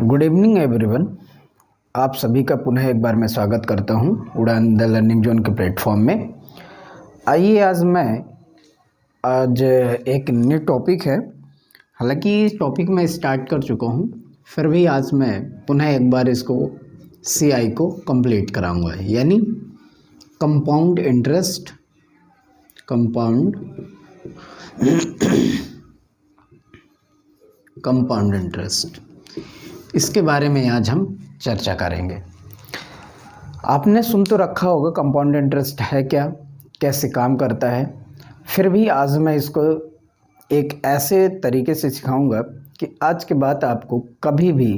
Good evening everyone. आप सभी का पुनः एक बार मैं स्वागत करता हूं उड़ान द लर्निंग जोन के प्लेटफॉर्म में। आइए आज एक न्यू टॉपिक है। हालांकि इस टॉपिक में स्टार्ट कर चुका हूं, फिर भी आज मैं पुनः एक बार इसको सीआई को कंप्लीट कराऊंगा, यानी कंपाउंड इंटरेस्ट। कंपाउंड इंटरेस्ट, इसके बारे में आज हम चर्चा करेंगे। आपने सुन तो रखा होगा कंपाउंड इंटरेस्ट है क्या, कैसे काम करता है। फिर भी आज मैं इसको एक ऐसे तरीके से सिखाऊंगा कि आज के बाद आपको कभी भी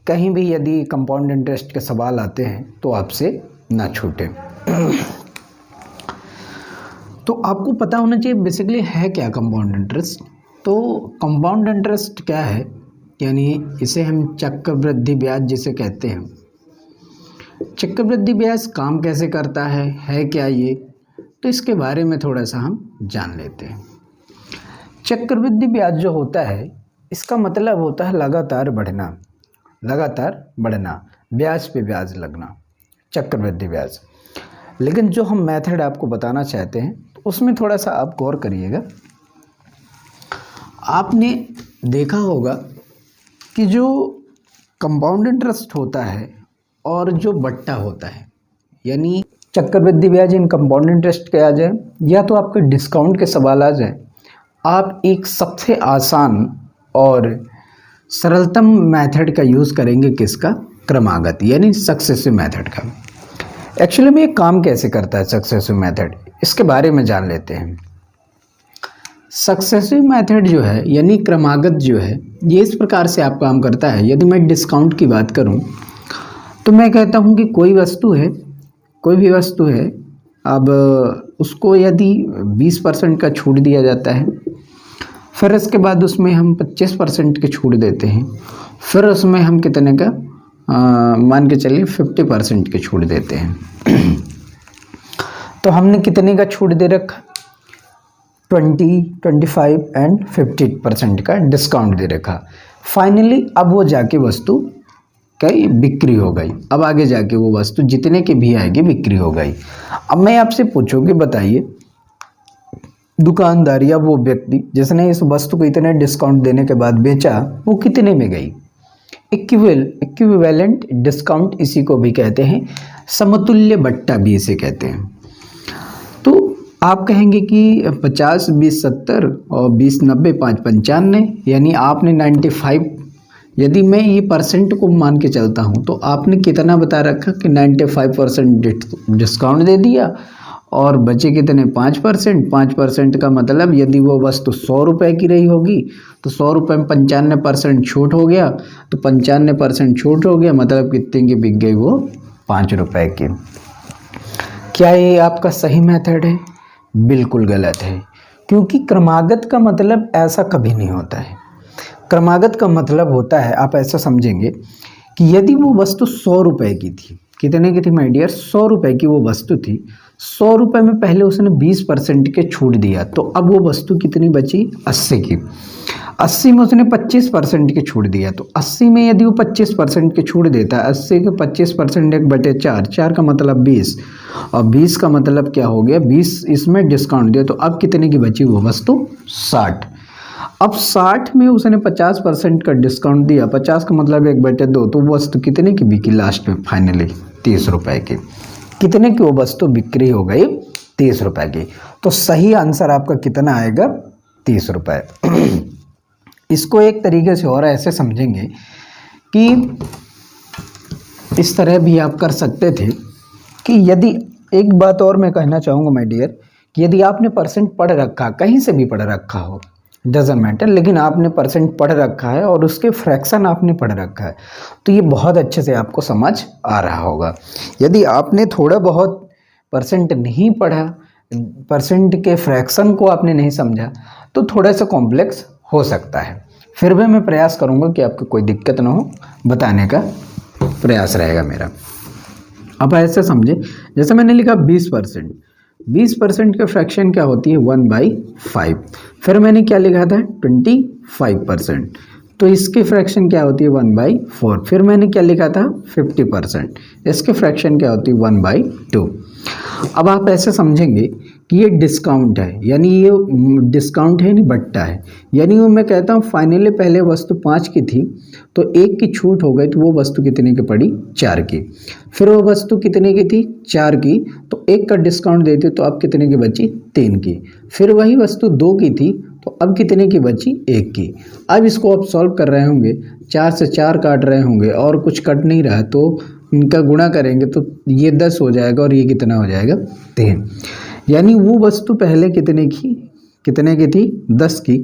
कहीं भी यदि कंपाउंड इंटरेस्ट के सवाल आते हैं तो आपसे ना छूटे। तो आपको पता होना चाहिए बेसिकली है क्या कंपाउंड इंटरेस्ट। तो कंपाउंड इंटरेस्ट क्या है, यानी इसे हम चक्रवृद्धि ब्याज जिसे कहते हैं। चक्रवृद्धि ब्याज काम कैसे करता है क्या ये, तो इसके बारे में थोड़ा सा हम जान लेते हैं। चक्रवृद्धि ब्याज जो होता है, इसका मतलब होता है लगातार बढ़ना, ब्याज पे ब्याज लगना, चक्रवृद्धि ब्याज। लेकिन जो हम मेथड आपको बताना चाहते हैं तो उसमें थोड़ा सा आप गौर करिएगा। आपने देखा होगा कि जो कंपाउंड इंटरेस्ट होता है और जो बट्टा होता है, यानी चक्रवृद्धि ब्याज इन कंपाउंड इंटरेस्ट के आ जाए या तो आपके डिस्काउंट के सवाल आ जाए, आप एक सबसे आसान और सरलतम मेथड का यूज़ करेंगे। किसका? क्रमागत, यानी सक्सेसिव मेथड का। एक्चुअली में ये काम कैसे करता है सक्सेसिव मेथड, इसके बारे में जान लेते हैं। सक्सेसिव मेथड जो है यानी क्रमागत जो है, ये इस प्रकार से आप काम करता है। यदि मैं डिस्काउंट की बात करूं तो मैं कहता हूं कि कोई भी वस्तु है, अब उसको यदि 20% का छूट दिया जाता है, फिर इसके बाद उसमें हम 25% की छूट देते हैं, फिर उसमें हम कितने का मान के चलिए 50% की छूट देते हैं। तो हमने कितने का छूट दे रखा? 20, 25 एंड 50% का डिस्काउंट दे रखा। फाइनली अब वो जाके वस्तु कई बिक्री हो गई। अब आगे जाके वो वस्तु जितने की भी आएगी बिक्री हो गई। अब मैं आपसे पूछूं कि बताइए, दुकानदार या वो व्यक्ति जिसने इस वस्तु को इतने डिस्काउंट देने के बाद बेचा, वो कितने में गई? इक्विवेलेंट डिस्काउंट इसी को भी कहते हैं, समतुल्य बट्टा भी इसे कहते हैं। तो आप कहेंगे कि 50, 20, 70 और 20, 90, 5, 95, यानी आपने 95, यदि मैं ये परसेंट को मान के चलता हूँ तो आपने कितना बता रखा कि 95% डिस्काउंट दे दिया और बचे कितने? 5%। 5% का मतलब यदि वो वस्तु 100 रुपये की रही होगी तो 100 रुपये में 95% छूट हो गया, तो 95% छूट हो गया, मतलब कितने की बिक गई? वो 5 रुपये की। क्या ये आपका सही मेथड है? बिल्कुल गलत है, क्योंकि क्रमागत का मतलब ऐसा कभी नहीं होता है। क्रमागत का मतलब होता है, आप ऐसा समझेंगे कि यदि वो वस्तु 100 रुपये की थी, कितने की थी माय डियर? 100 रुपये की वो वस्तु थी। 100 रुपये में पहले उसने 20% के छूट दिया, तो अब वो वस्तु कितनी बची? 80 की। 80 में उसने 25% की छूट दिया, तो 80 में यदि वो 25% की छूट देता है, 80 के 25% 1/4, 4 का मतलब 20, और 20 का मतलब क्या हो गया? 20 इसमें डिस्काउंट दिया, तो अब कितने की बची वो वस्तु? 60। अब 60 में उसने 50% का डिस्काउंट दिया, 50 का मतलब 1/2, तो वस्तु कितने की बिकी लास्ट में? फाइनली 30 रुपये की। कितने की वो वस्तु बिक्री हो गई? 30 रुपये की। तो सही आंसर आपका कितना आएगा? 30 रुपये। इसको एक तरीके से और ऐसे समझेंगे कि इस तरह भी आप कर सकते थे कि यदि, एक बात और मैं कहना चाहूँगा माय डियर, कि यदि आपने परसेंट पढ़ रखा, कहीं से भी पढ़ रखा हो, डजंट मैटर, लेकिन आपने परसेंट पढ़ रखा है और उसके फ्रैक्शन आपने पढ़ रखा है, तो ये बहुत अच्छे से आपको समझ आ रहा होगा। यदि आपने थोड़ा बहुत परसेंट नहीं पढ़ा, परसेंट के फ्रैक्शन को आपने नहीं समझा, तो थोड़ा सा कॉम्प्लेक्स हो सकता है। फिर भी मैं प्रयास करूँगा कि आपको कोई दिक्कत ना हो, बताने का प्रयास रहेगा मेरा। अब ऐसे समझे, जैसे मैंने लिखा 20%, 20% का फ्रैक्शन क्या होती है? 1/5। फिर मैंने क्या लिखा था? 25%। तो इसकी फ्रैक्शन क्या होती है 1/4। फिर मैंने क्या लिखा था 50%, इसकी फ्रैक्शन क्या होती है 1/2। अब आप ऐसे समझेंगे कि ये डिस्काउंट है, यानी ये डिस्काउंट है नहीं बट्टा है। यानी वो मैं कहता हूँ फाइनली पहले वस्तु 5 की थी तो 1 की छूट हो गई तो वो वस्तु कितने की पड़ी 4 की। फिर वो वस्तु कितने की थी 4 की, तो 1 का डिस्काउंट देते तो अब कितने की बची 3 की। फिर वही वस्तु 2 की थी तो अब कितने की बची 1 की। अब इसको आप सॉल्व कर रहे होंगे, 4 से 4 काट रहे होंगे और कुछ कट नहीं रहा तो इनका गुणा करेंगे तो ये 10 हो जाएगा और ये कितना हो जाएगा 3। यानी वो वस्तु पहले कितने की थी 10 की,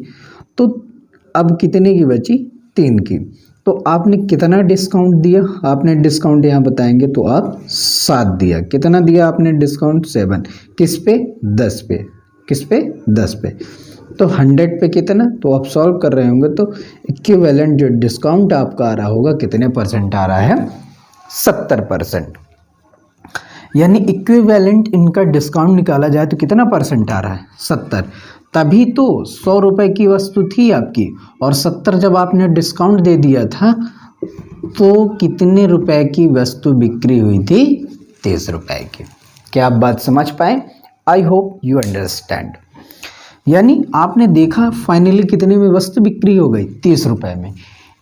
तो अब कितने की बची 3 की। तो आपने कितना डिस्काउंट दिया, आपने डिस्काउंट यहाँ बताएंगे तो आप 7 दिया। कितना दिया आपने डिस्काउंट 7, किस पे 10 पे, किस पे 10 पे। तो 100 पे कितना, तो आप सॉल्व कर रहे होंगे तो इक्विवेलेंट जो डिस्काउंट आपका आ रहा होगा कितने परसेंट आ रहा है 70%। यानी इक्विवेलेंट इनका डिस्काउंट निकाला जाए तो कितना परसेंट आ रहा है 70। तभी तो 100 रुपये की वस्तु थी आपकी और 70 जब आपने डिस्काउंट दे दिया था तो कितने रुपए की वस्तु बिक्री हुई थी 30 रुपए की। क्या आप बात समझ पाए? आई होप यू अंडरस्टैंड। यानी आपने देखा फाइनली कितने में वस्तु बिक्री हो गई 30 रुपए में।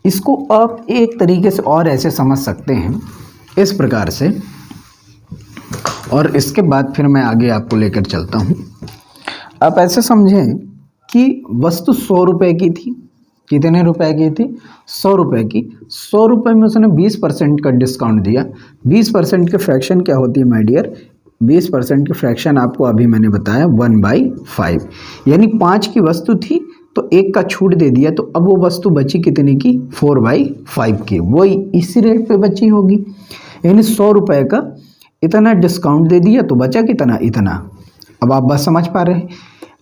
इसको आप एक तरीके से और ऐसे समझ सकते हैं इस प्रकार से, और इसके बाद फिर मैं आगे आपको लेकर चलता हूँ। आप ऐसे समझें कि वस्तु 100 रुपये की थी। कितने रुपए की थी 100 रुपये की। 100 रुपये में उसने 20% का डिस्काउंट दिया। 20% की फ्रैक्शन क्या होती है माय डियर, 20% की फ्रैक्शन आपको अभी मैंने बताया 1/5। यानी 5 की वस्तु थी तो 1 का छूट दे दिया तो अब वो वस्तु बची कितने की 4/5 की, वो इसी रेट पे बची होगी। यानी 100 रुपये का इतना डिस्काउंट दे दिया तो बचा कितना, इतना। अब आप बात समझ पा रहे हैं।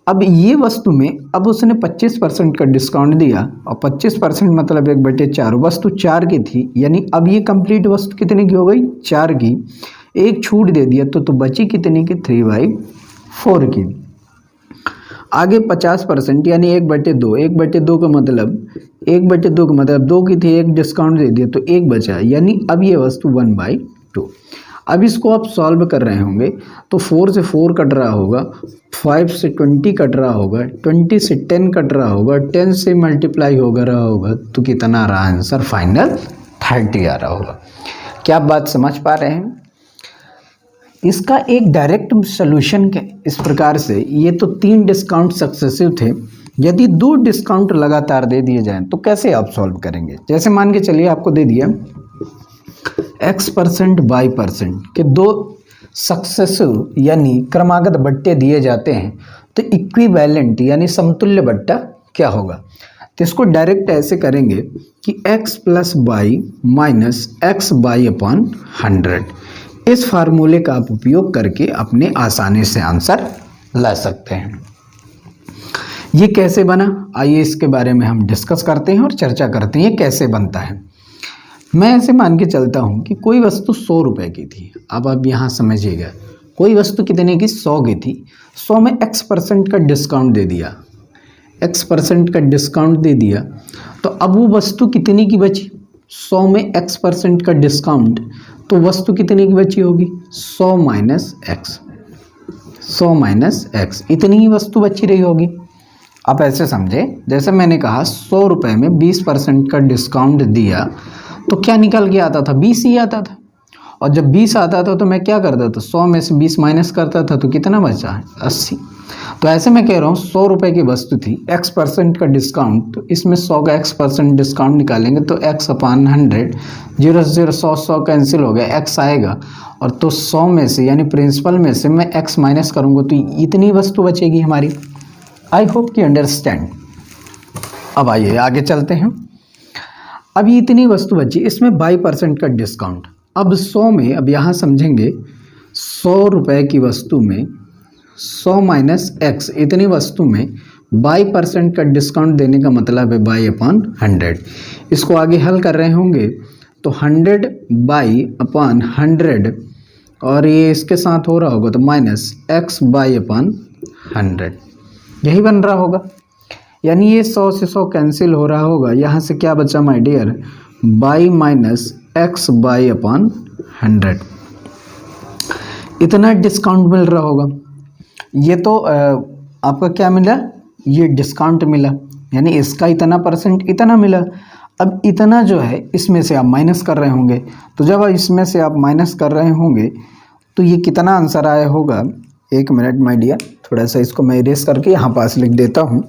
अब ये वस्तु में अब उसने 25% का डिस्काउंट दिया और 25% मतलब 1/4, वस्तु 4 की थी। यानी अब ये कंप्लीट वस्तु कितने की हो गई 4 की, 1 छूट दे दिया तो बची कितने की 3/4 की। आगे 50% यानी 1/2, 1/2 का मतलब 1/2 का मतलब 2 की थी, 1 डिस्काउंट दे दिया तो 1 बचा। यानी अब ये वस्तु 1/2। अब इसको आप सॉल्व कर रहे होंगे तो 4 से 4 कट रहा होगा, 5 से 20 कट रहा होगा, 20 से 10 कट रहा होगा, 10 से मल्टीप्लाई हो रहा होगा तो कितना आ रहा आंसर फाइनल 30 आ रहा होगा। क्या आप बात समझ पा रहे हैं? इसका एक डायरेक्ट सोल्यूशन इस प्रकार से, ये तो 3 डिस्काउंट सक्सेसिव थे। यदि 2 डिस्काउंट लगातार दे दिए जाएं तो कैसे आप सॉल्व करेंगे? जैसे मान के चलिए आपको दे दिया X% Y% के 2 सक्सेसिव यानी क्रमागत बट्टे दिए जाते हैं तो इक्विवेलेंट यानी समतुल्य बट्टा क्या होगा? तो इसको डायरेक्ट ऐसे करेंगे कि X + Y - X/100। इस फार्मूले का आप उपयोग करके अपने आसानी से आंसर ला सकते हैं। ये कैसे बना, आइए इसके बारे में हम डिस्कस करते हैं और चर्चा करते हैं ये कैसे बनता है। मैं ऐसे मान के चलता हूँ कि कोई वस्तु 100 रुपये की थी। अब आप यहाँ समझिएगा, कोई वस्तु कितने की 100 की थी, 100 में X% का डिस्काउंट दे दिया, X% का डिस्काउंट दे दिया तो अब वो वस्तु कितने की बची 100 में X% का डिस्काउंट, तो वस्तु कितने की बची होगी 100 - X, 100 - X, इतनी ही वस्तु बची रही होगी। आप ऐसे समझे, जैसे मैंने कहा 100 रुपये में 20% का डिस्काउंट दिया तो क्या निकल के आता था 20 ही आता था। और जब 20 आता था तो मैं क्या करता था 100 में से 20 माइनस करता था तो कितना बचा 80। तो ऐसे मैं कह रहा हूँ 100 रुपये की वस्तु थी, X% का डिस्काउंट, तो इसमें 100 का X% डिस्काउंट निकालेंगे तो X/100, 0 से 0 100 कैंसिल हो गया, X आएगा और तो 100 में से यानी प्रिंसिपल में से मैं X माइनस करूँगा तो इतनी वस्तु बचेगी हमारी। आई होप कि अंडरस्टैंड। अब आइए आगे चलते हैं। अब ये इतनी वस्तु बची, इसमें 22% का डिस्काउंट। अब 100 में, अब यहाँ समझेंगे 100 रुपये की वस्तु में 100 - X इतनी वस्तु में 22% का डिस्काउंट देने का मतलब है y/100। इसको आगे हल कर रहे होंगे तो 100/100 और ये इसके साथ हो रहा होगा तो -X/100 यही बन रहा होगा। यानी ये 100 से 100 कैंसिल हो रहा होगा। यहाँ से क्या बचा my dear, by minus x by upon 100, इतना डिस्काउंट मिल रहा होगा। ये तो आपका क्या मिला, ये डिस्काउंट मिला, यानी इसका इतना परसेंट इतना मिला। अब इतना जो है इसमें से आप माइनस कर रहे होंगे, तो जब इसमें से आप माइनस कर रहे होंगे तो ये कितना आंसर आया होगा। एक मिनट माय डियर, थोड़ा सा इसको मैं इरेज करके यहाँ पास लिख देता हूँ।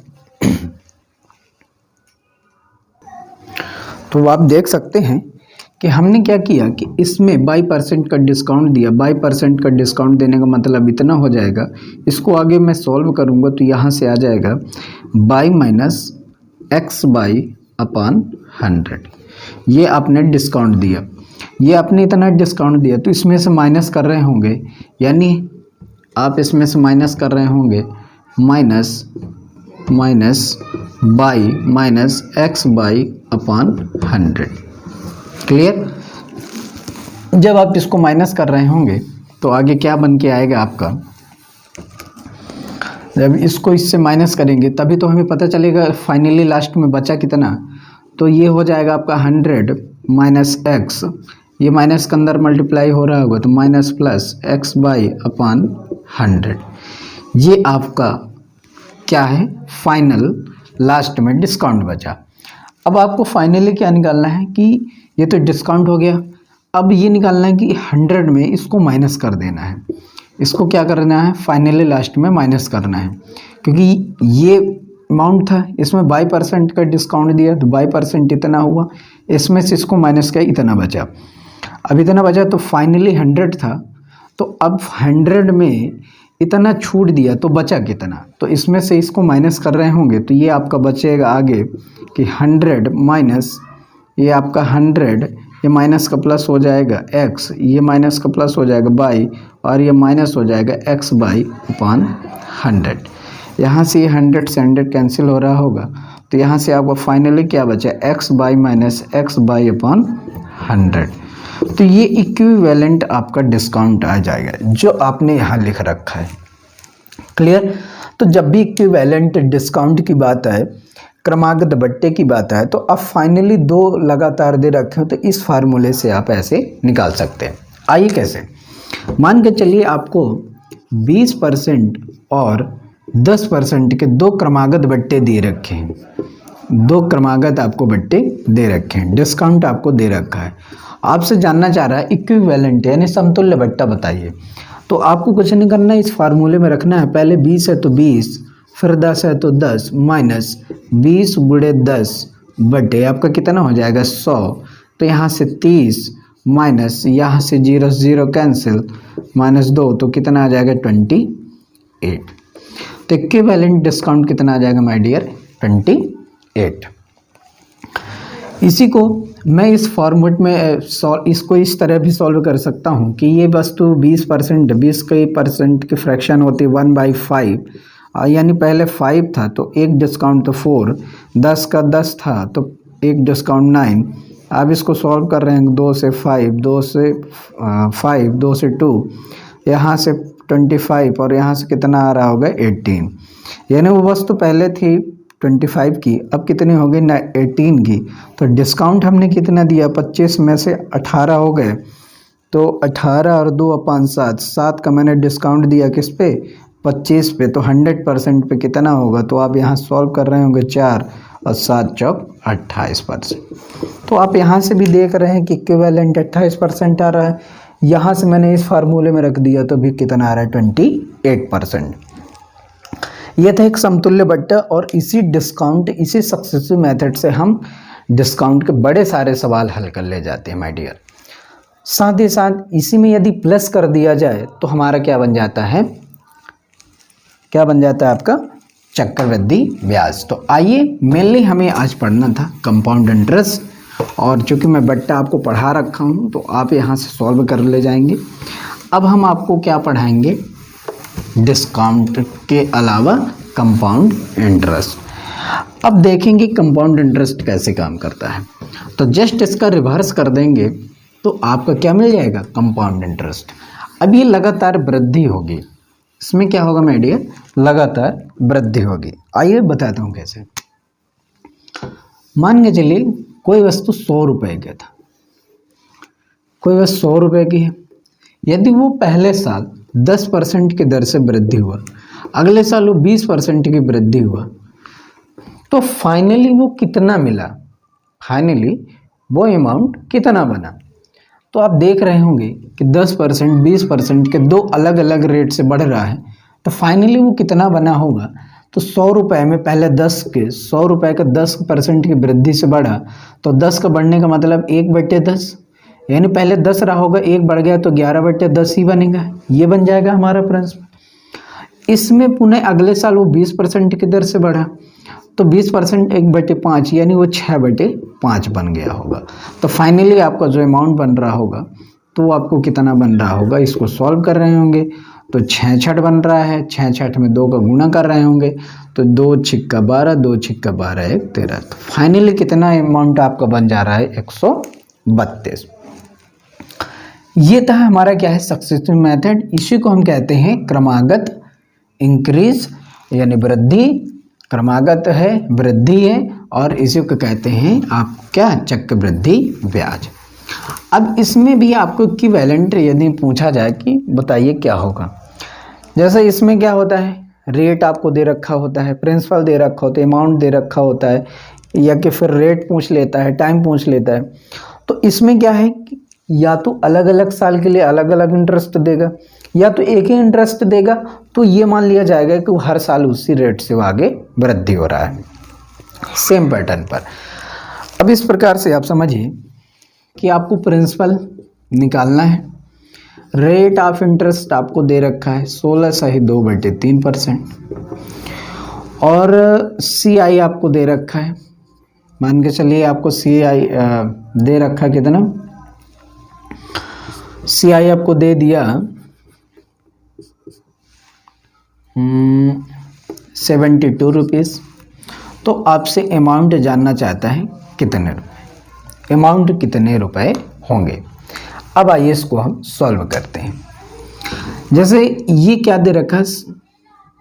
तो आप देख सकते हैं कि हमने क्या किया कि इसमें बाई परसेंट का डिस्काउंट दिया। बाई परसेंट का डिस्काउंट देने का मतलब इतना हो जाएगा। इसको आगे मैं सॉल्व करूँगा तो यहाँ से आ जाएगा by minus x by upon 100। ये आपने डिस्काउंट दिया, ये आपने इतना डिस्काउंट दिया, तो इसमें से माइनस कर रहे होंगे, यानी आप इसमें से माइनस कर रहे होंगे minus by minus x by upon 100। Clear. जब आप इसको माइनस कर रहे होंगे तो आगे क्या बन के आएगा आपका, जब इसको इससे माइनस करेंगे तभी तो हमें पता चलेगा फाइनली लास्ट में बचा कितना। तो ये हो जाएगा आपका 100 माइनस एक्स, ये माइनस के अंदर मल्टीप्लाई हो रहा होगा तो minus plus x by upon 100। ये आपका क्या है, फाइनल लास्ट में डिस्काउंट बचा। अब आपको फाइनली क्या निकालना है कि ये तो डिस्काउंट हो गया, अब ये निकालना है कि 100 में इसको माइनस कर देना है। इसको क्या करना है, फाइनली लास्ट में माइनस करना है, क्योंकि ये अमाउंट था, इसमें बाई परसेंट का डिस्काउंट दिया तो बाई परसेंट इतना हुआ, इसमें से इसको माइनस किया इतना बचा। अब इतना बचा तो फाइनली 100 था, तो अब 100 में इतना छूट दिया तो बचा कितना, तो इसमें से इसको माइनस कर रहे होंगे तो ये आपका बचेगा आगे कि 100 माइनस ये आपका 100, ये माइनस का प्लस हो जाएगा x, ये माइनस का प्लस हो जाएगा बाई, और ये माइनस हो जाएगा x बाई अपॉन 100। यहाँ से ये 100 से 100 कैंसिल हो रहा होगा, तो यहाँ से आपको फाइनली क्या बचा, x by minus x by upon 100। तो ये इक्विवेलेंट आपका डिस्काउंट आ जाएगा जो आपने यहाँ लिख रखा है। क्लियर। तो जब भी इक्विवेलेंट डिस्काउंट की बात आए, क्रमागत बट्टे की बात आए, तो अब फाइनली दो लगातार दे रखे हो तो इस फार्मूले से आप ऐसे निकाल सकते हैं। आइए कैसे, मान के चलिए आपको 20% और 10% के दो क्रमागत बट्टे दे रखे हैं, दो क्रमागत आपको बट्टे दे रखे हैं, डिस्काउंट आपको दे रखा है। आपसे जानना चाह रहा है इक्विवेलेंट यानी समतुल्य बट्टा बताइए। तो आपको कुछ नहीं करना है, इस फार्मूले में रखना है। पहले 20 है तो 20, फिर 10 है तो 10 माइनस 20 गुणे 10 बटे आपका कितना हो जाएगा 100। तो यहाँ से 30 माइनस यहाँ से 0 0 कैंसिल माइनस 2 तो कितना आ जाएगा 28। तो इक्विवेलेंट डिस्काउंट कितना आ जाएगा माय डियर 28। इसी को मैं इस फॉर्मेट में इसको इस तरह भी सॉल्व कर सकता हूँ कि ये वस्तु 20% 20 के परसेंट की फ्रैक्शन होती है 1/5, यानी पहले 5 था तो एक डिस्काउंट तो 4, 10 का 10 था तो एक डिस्काउंट 9। अब इसको सॉल्व कर रहे हैं 2 से 5, 2 से 5, 2 से 2, यहाँ से 25 और यहाँ से कितना आ रहा होगा 18। यानी वो वस्तु पहले थी 25 की, अब कितनी हो गई 18 की। तो डिस्काउंट हमने कितना दिया, 25 में से 18 हो गए, तो 18 और 2 अपॉन 7, 7 का मैंने डिस्काउंट दिया किस पे 25 पे, तो 100% पे कितना होगा। तो आप यहाँ सॉल्व कर रहे होंगे 4 और 7 चौक 28%। तो आप यहाँ से भी देख रहे हैं कि इक्विवेलेंट 28% आ रहा है, यहाँ से मैंने इस फार्मूले में रख दिया तो भी कितना आ रहा है 28%। यह था एक समतुल्य बट्टा, और इसी डिस्काउंट इसी सक्सेसिव मेथड से हम डिस्काउंट के बड़े सारे सवाल हल कर ले जाते हैं माय डियर। साथ ही साथ इसी में यदि प्लस कर दिया जाए तो हमारा क्या बन जाता है, क्या बन जाता है आपका चक्रवृद्धि ब्याज। तो आइए, मेनली हमें आज पढ़ना था कंपाउंड इंटरेस्ट, और चूँकि मैं बट्टा आपको पढ़ा रखा हूँ तो आप यहाँ से सॉल्व कर ले जाएंगे। अब हम आपको क्या पढ़ाएंगे, डिस्काउंट के अलावा कंपाउंड इंटरेस्ट। अब देखेंगे कंपाउंड इंटरेस्ट कैसे काम करता है। तो जस्ट इसका रिवर्स कर देंगे तो आपका क्या मिल जाएगा, कंपाउंड इंटरेस्ट। अब ये लगातार वृद्धि होगी, इसमें क्या होगा माय डियर, लगातार वृद्धि होगी। आइए बताता हूँ कैसे। मान के चलिए कोई वस्तु 100 रुपए का था, कोई वस्तु 100 रुपए की है। यदि वो पहले साल 10% की दर से वृद्धि हुआ, अगले साल वो 20% की वृद्धि हुआ, तो फाइनली वो कितना मिला, फाइनली वो अमाउंट कितना बना। तो आप देख रहे होंगे कि 10% 20% के दो अलग अलग रेट से बढ़ रहा है, तो फाइनली वो कितना बना होगा। तो 100 रुपये में पहले 100 रुपये का 10% की वृद्धि से बढ़ा, तो 10 का बढ़ने का मतलब 1/10, यानी पहले 10 रहा होगा, 1 बढ़ गया तो 11/10 ही बनेगा। ये बन जाएगा हमारा प्रिंसिपल। इसमें पुनः अगले साल वो 20% की दर से बढ़ा, तो 20% 1/5 यानी वो 6/5 बन गया होगा। तो फाइनली आपका जो अमाउंट बन रहा होगा तो वो आपको कितना बन रहा होगा, इसको सॉल्व कर रहे होंगे तो 6×6 बन रहा है, 6×6 में 2 का गुणा कर रहे होंगे तो 2 छिक्का 12, 2 छिक्का 12, 1 13। तो फाइनली कितना अमाउंट आपका बन जा रहा है, 132। ये था हमारा क्या है, सक्सेसिव मेथड। इसी को हम कहते हैं क्रमागत इंक्रीज, यानी वृद्धि, क्रमागत है, वृद्धि है, और इसी को कहते हैं आप क्या, चक्रवृद्धि ब्याज। अब इसमें भी आपको इक्विवेलेंट यदि पूछा जाए कि बताइए क्या होगा, जैसे इसमें क्या होता है, रेट आपको दे रखा होता है, प्रिंसिपल दे रखा होता है, अमाउंट दे रखा होता है, या कि फिर रेट पूछ लेता है, टाइम पूछ लेता है। तो इसमें क्या है कि या तो अलग अलग साल के लिए अलग अलग इंटरेस्ट देगा, या तो एक ही इंटरेस्ट देगा। तो ये मान लिया जाएगा कि वो हर साल उसी रेट से वो आगे वृद्धि हो रहा है, सेम पैटर्न पर। अब इस प्रकार से आप समझिए कि आपको प्रिंसिपल निकालना है, रेट ऑफ इंटरेस्ट आपको दे रखा है 16/2/3%, और CI आपको दे रखा है, मान के चलिए आपको CI दे रखा है कितना, CI आपको दे दिया 72 रुपीज़। तो आपसे अमाउंट जानना चाहता है कितने रुपए, अमाउंट कितने रुपए होंगे। अब आइए इसको हम सॉल्व करते हैं। जैसे ये क्या दे रखा है,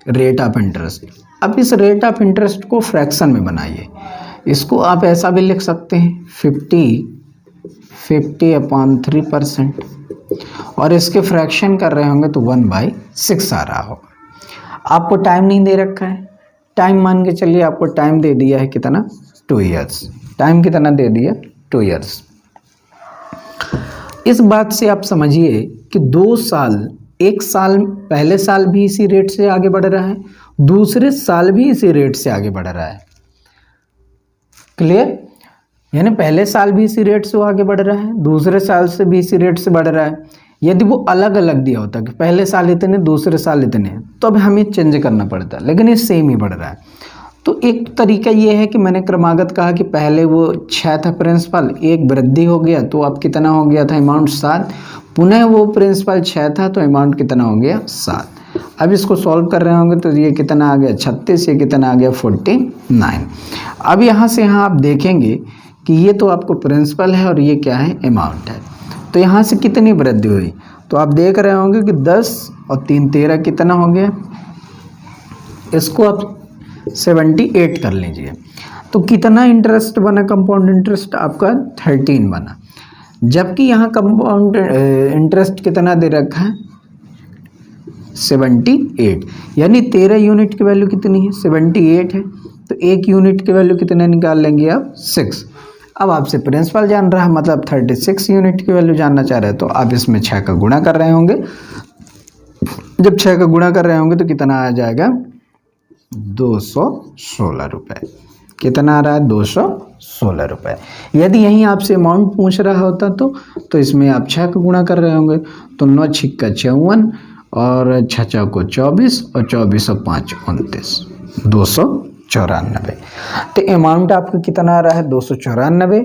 रेट ऑफ इंटरेस्ट। अब इस रेट ऑफ इंटरेस्ट को फ्रैक्शन में बनाइए। इसको आप ऐसा भी लिख सकते हैं 50/3%, और इसके फ्रैक्शन कर रहे होंगे तो 1/6 आ रहा होगा। आपको टाइम नहीं दे रखा है, टाइम मान के चलिए आपको टाइम दे दिया है कितना, 2 ईयर्स। टाइम कितना दे दिया, 2 ईयर्स। इस बात से आप समझिए कि 2 साल, एक साल पहले साल भी इसी रेट से आगे बढ़ रहा है, दूसरे साल भी इसी रेट से आगे बढ़ रहा है। क्लियर, यानी पहले साल भी इसी रेट से वो आगे बढ़ रहा है, दूसरे साल से भी इसी रेट से बढ़ रहा है। यदि वो अलग अलग दिया होता कि पहले साल इतने, दूसरे साल इतने, तो अब हमें चेंज करना पड़ता, लेकिन ये सेम ही बढ़ रहा है। तो एक तरीका ये है कि मैंने क्रमागत कहा कि पहले वो 6 था प्रिंसिपल, 1 वृद्धि हो गया तो अब कितना हो गया था, अमाउंट 7। पुनः वो प्रिंसिपल 6 था तो अमाउंट कितना हो गया, 7। अब इसको सॉल्व कर रहे होंगे तो ये कितना आ गया, 36, ये कितना आ गया, 49। अब यहाँ से यहाँ आप देखेंगे कि ये तो आपको प्रिंसिपल है और ये क्या है, अमाउंट है। तो यहाँ से कितनी वृद्धि हुई, तो आप देख रहे होंगे कि 10 और 3 13 कितना हो गया। इसको आप 78 कर लीजिए। तो कितना इंटरेस्ट बना, कंपाउंड इंटरेस्ट आपका 13 बना, जबकि यहाँ कंपाउंड इंटरेस्ट कितना दे रखा है, 78। यानी 13 यूनिट की वैल्यू कितनी है, 78 है। तो 1 यूनिट की वैल्यू कितने निकाल लेंगे आप, 6। अब आपसे प्रिंसिपल जान रहा है, मतलब 36 यूनिट की वैल्यू जानना चाह रहे हैं, तो आप इसमें 6 का गुणा कर रहे होंगे। जब 6 का गुणा कर रहे होंगे तो कितना आ जाएगा, 216 रुपये। कितना आ रहा है, 216 रुपये। यदि यहीं आपसे अमाउंट पूछ रहा होता तो इसमें आप 6 का गुणा कर रहे होंगे, तो 9 छिक्का 54, और 6 को 24, और 24 और 5 29, 294। तो अमाउंट आपका कितना आ रहा है, 294।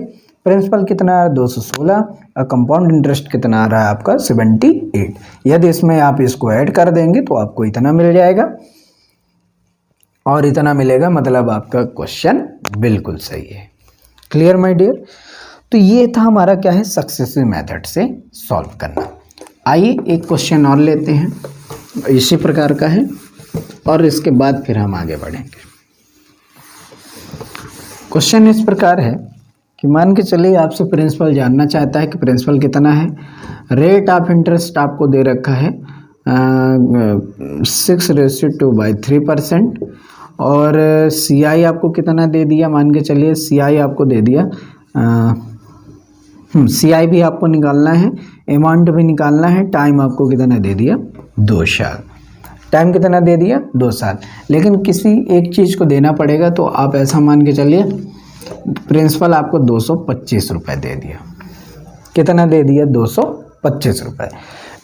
प्रिंसिपल कितना आ रहा है, 216, और कंपाउंड इंटरेस्ट कितना आ रहा है आपका, 78। यदि इसमें आप इसको ऐड कर देंगे तो आपको इतना मिल जाएगा, और इतना मिलेगा, मतलब आपका क्वेश्चन बिल्कुल सही है। Clear my dear. तो ये था हमारा क्या है, सक्सेसिव मेथड से सॉल्व करना। आइए एक क्वेश्चन और लेते हैं, इसी प्रकार का है, और इसके बाद फिर हम आगे बढ़ेंगे। क्वेश्चन इस प्रकार है कि मान के चलिए आपसे प्रिंसिपल जानना चाहता है कि प्रिंसिपल कितना है। रेट ऑफ इंटरेस्ट आपको दे रखा है 6/2/3% और CI आपको कितना दे दिया, मान के चलिए CI आपको दे दिया, CI भी आपको निकालना है, अमाउंट भी निकालना है, टाइम आपको कितना दे दिया 2 साल। टाइम कितना दे दिया 2 साल। लेकिन किसी एक चीज़ को देना पड़ेगा, तो आप ऐसा मान के चलिए प्रिंसिपल आपको 225 रुपये दे दिया। कितना दे दिया 225 रुपये।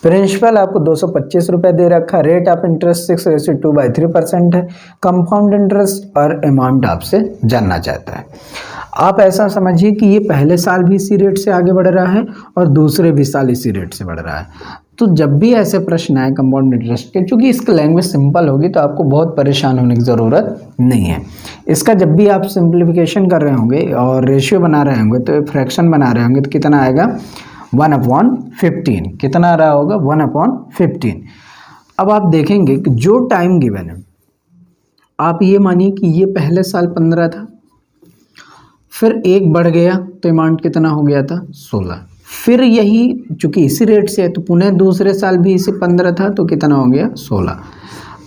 प्रिंसिपल आपको 225 रुपये दे रखा। रेट ऑफ इंटरेस्ट 6/2/3% है। कंपाउंड इंटरेस्ट और अमाउंट आपसे जानना चाहता है। आप ऐसा समझिए कि ये पहले साल भी इसी रेट से आगे बढ़ रहा है और दूसरे भी साल इसी रेट से बढ़ रहा है। तो जब भी ऐसे प्रश्न आए कंपाउंड इंटरेस्ट के, क्योंकि इसकी लैंग्वेज सिंपल होगी तो आपको बहुत परेशान होने की ज़रूरत नहीं है। इसका जब भी आप सिंप्लीफिकेशन कर रहे होंगे और रेशियो बना रहे होंगे, तो फ्रैक्शन बना रहे होंगे, तो कितना आएगा 1/15। कितना आ रहा होगा 1/15। अब आप देखेंगे कि जो टाइम गिवन है, आप ये मानिए कि ये पहले साल 15 था, फिर एक बढ़ गया तो अमाउंट कितना हो गया था 16। फिर यही चूँकि इसी रेट से है तो पुनः दूसरे साल भी इसी 15 था तो कितना हो गया 16।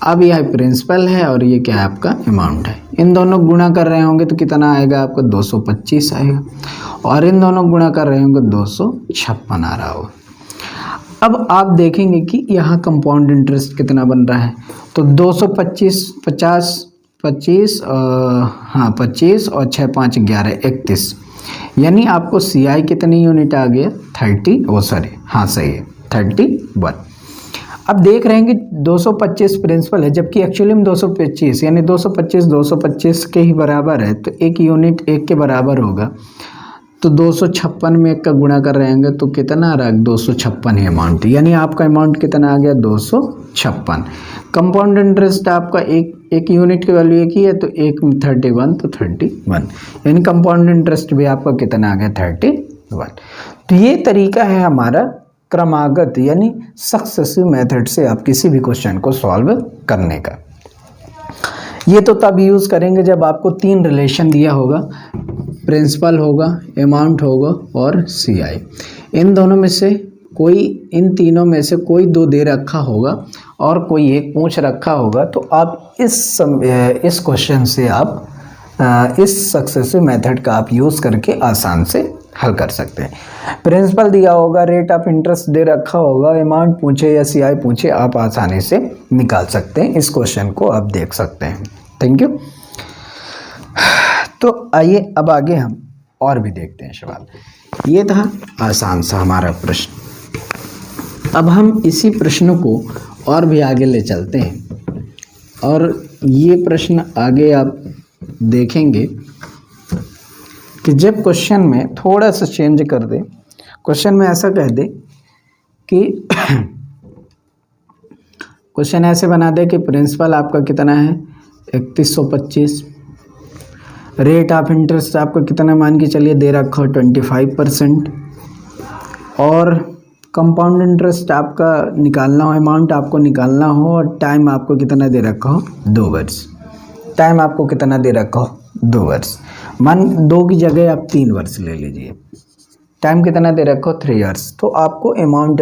अब यह प्रिंसिपल है और ये क्या है आपका अमाउंट है। इन दोनों गुणा कर रहे होंगे तो कितना आएगा आपका 225 आएगा, और इन दोनों गुणा कर रहे होंगे 256 आ रहा होगा। अब आप देखेंगे कि यहाँ कंपाउंड इंटरेस्ट कितना बन रहा है, तो 225 25 और 6 5 11 31, यानी आपको CI कितनी यूनिट आ गया 31। अब देख रहे हैं कि 225 प्रिंसिपल है, जबकि एक्चुअली में 225, यानी 225 के ही बराबर है, तो एक यूनिट 1 के बराबर होगा। तो 256 में 1 का गुणा कर रहे होंगे तो कितना आ रहा है 256 ही अमाउंट, यानी आपका अमाउंट कितना आ गया 256। कंपाउंड इंटरेस्ट आपका एक यूनिट की वैल्यू एक ही है, तो 1 में 31 तो 31, यानी कंपाउंड इंटरेस्ट भी आपका कितना आ गया 31। तो ये तरीका है हमारा क्रमागत यानी सक्सेसिव मेथड से आप किसी भी क्वेश्चन को सॉल्व करने का। ये तो तब यूज़ करेंगे जब आपको 3 रिलेशन दिया होगा, प्रिंसिपल होगा, अमाउंट होगा और CI। इन दोनों में से कोई, इन तीनों में से कोई 2 दे रखा होगा और कोई एक पूछ रखा होगा, तो आप इस क्वेश्चन से आप इस सक्सेसिव मेथड का आप यूज़ करके आसान से हल कर सकते हैं। प्रिंसिपल दिया होगा, रेट ऑफ इंटरेस्ट दे रखा होगा, अमाउंट पूछे या CI पूछे, आप आसानी से निकाल सकते हैं। इस क्वेश्चन को आप देख सकते हैं। Thank you. तो आइए अब आगे हम और भी देखते हैं सवाल। ये था आसान सा हमारा प्रश्न। अब हम इसी प्रश्न को और भी आगे ले चलते हैं, और ये प्रश्न आगे आप देखेंगे कि जब क्वेश्चन में थोड़ा सा चेंज कर दे, क्वेश्चन में ऐसा कह दे कि क्वेश्चन ऐसे बना दे कि प्रिंसिपल आपका कितना है 3125, रेट ऑफ इंटरेस्ट आपका कितना मान के चलिए दे रखा हो 25%, और कंपाउंड इंटरेस्ट आपका निकालना हो, अमाउंट आपको निकालना हो, और टाइम आपको कितना दे रखा हो 2 वर्ष। टाइम आपको कितना दे रखा हो 2 वर्ष। मान 2 की जगह आप 3 वर्ष ले लीजिए। टाइम कितना दे रखा हो 3 इयर्स। तो आपको अमाउंट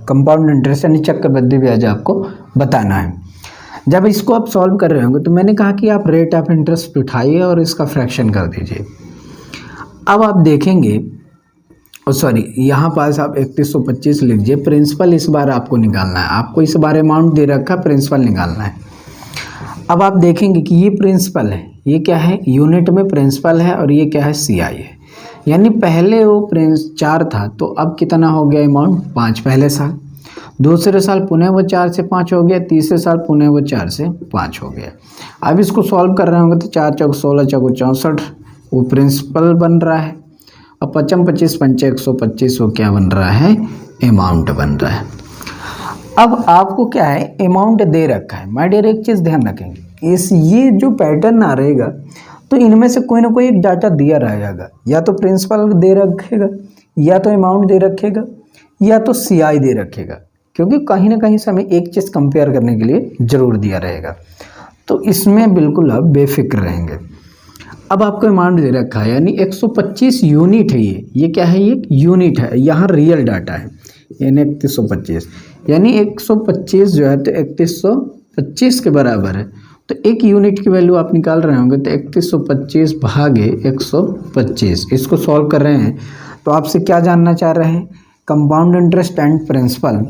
कंपाउंड इंटरेस्ट यानी चक्रवृद्धि ब्याज आपको बताना है। जब इसको आप सॉल्व कर रहे होंगे तो मैंने कहा कि आप रेट ऑफ इंटरेस्ट उठाइए और इसका फ्रैक्शन कर दीजिए। अब आप देखेंगे, सॉरी, यहाँ पास आप 3125 लीजिए। प्रिंसिपल इस बार आपको निकालना है, आपको इस बार अमाउंट दे रखा, प्रिंसिपल निकालना है। अब आप देखेंगे कि ये प्रिंसिपल है, ये क्या है यूनिट में प्रिंसिपल है, और ये क्या है CI है। यानी पहले वो 4 था, तो अब कितना हो गया अमाउंट 5 पहले साल, दूसरे साल पुनः वो 4 से 5 हो गया, तीसरे साल पुनः वो 4 से 5 हो गया। अब इसको सॉल्व कर रहे होंगे तो 4 चौक 16 चौक 64 वो प्रिंसिपल बन रहा है, और 55 25 पंचे 125 वो क्या बन रहा है अमाउंट बन रहा है। अब आपको क्या है अमाउंट दे रखा है। माय डियर, एक चीज़ ध्यान रखेंगे, ये जो पैटर्न आ रहेगा तो इनमें से कोई ना कोई एक डाटा दिया रहेगा, या तो प्रिंसिपल दे रखेगा, या तो अमाउंट दे रखेगा, या तो CI दे रखेगा, क्योंकि कहीं ना कहीं से हमें एक चीज़ कंपेयर करने के लिए ज़रूर दिया रहेगा। तो इसमें बिल्कुल आप बेफिक्र रहेंगे। अब आपको अमाउंट दे रखा है, यानी 125 यूनिट है ये क्या है, ये यूनिट है, यहाँ रियल डाटा है, यानी 3125, यानी 125 जो है तो 3125 के बराबर है। तो एक यूनिट की वैल्यू आप निकाल रहे होंगे तो 3125 भागे 125, इसको सॉल्व कर रहे हैं। तो आपसे क्या जानना चाह रहे हैं, कंपाउंड इंटरेस्ट एंड प्रिंसिपल।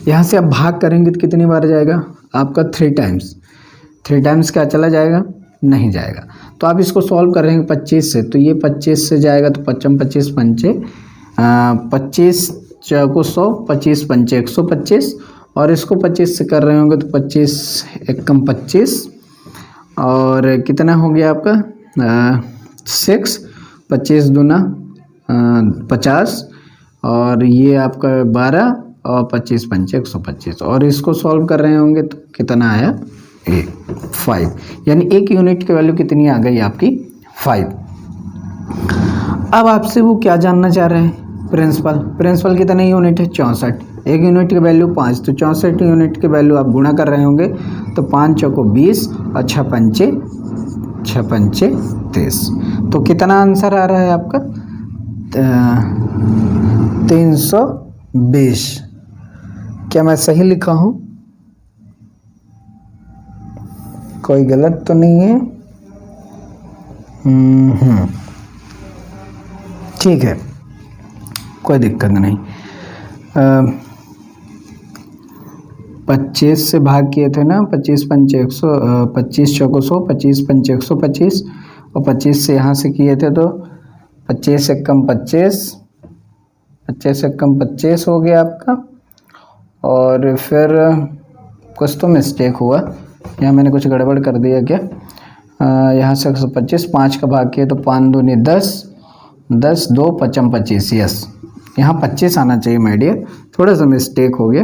यहाँ से आप भाग करेंगे तो कितनी बार जाएगा आपका 3 टाइम्स, 3 टाइम्स क्या चला जाएगा, नहीं जाएगा। तो आप इसको सॉल्व कर रहे हैं 25 से, तो ये 25 से जाएगा तो 55 25 पंचे 25 चौको 100, 25 पंचे 125, और इसको 25 से कर रहे होंगे तो 25 एकम 25, और कितना हो गया आपका 6, 25 दूना 50, और ये आपका 12, और 25 पंचे 125, और इसको सॉल्व कर रहे होंगे तो कितना आया 5, यानी एक यूनिट की वैल्यू कितनी आ गई आपकी 5। अब आपसे वो क्या जानना चाह रहे हैं, प्रिंसिपल कितने यूनिट है 64, एक यूनिट की वैल्यू 5, तो 64 यूनिट की वैल्यू आप गुणा कर रहे होंगे तो 5 चौको 20 और 6 पंचे 30, तो कितना आंसर आ रहा है आपका 320। क्या मैं सही लिखा हूँ, कोई गलत तो नहीं है? ठीक है, कोई दिक्कत नहीं। 25 से भाग किए थे ना, 25 पंचे 100, 25 चौको 100, 25 पंचे 125, और 25 से यहाँ से किए थे तो 25 एकम 25, 25 एकम 25 हो गया आपका। और फिर कुछ तो मिस्टेक हुआ, यहाँ मैंने कुछ गड़बड़ कर दिया क्या, यहाँ से 125, 5 का भाग किया तो 5 दूनी 10, 10 2 55 25, यस यहाँ 25 आना चाहिए माय डियर, थोड़ा सा मिस्टेक हो गया,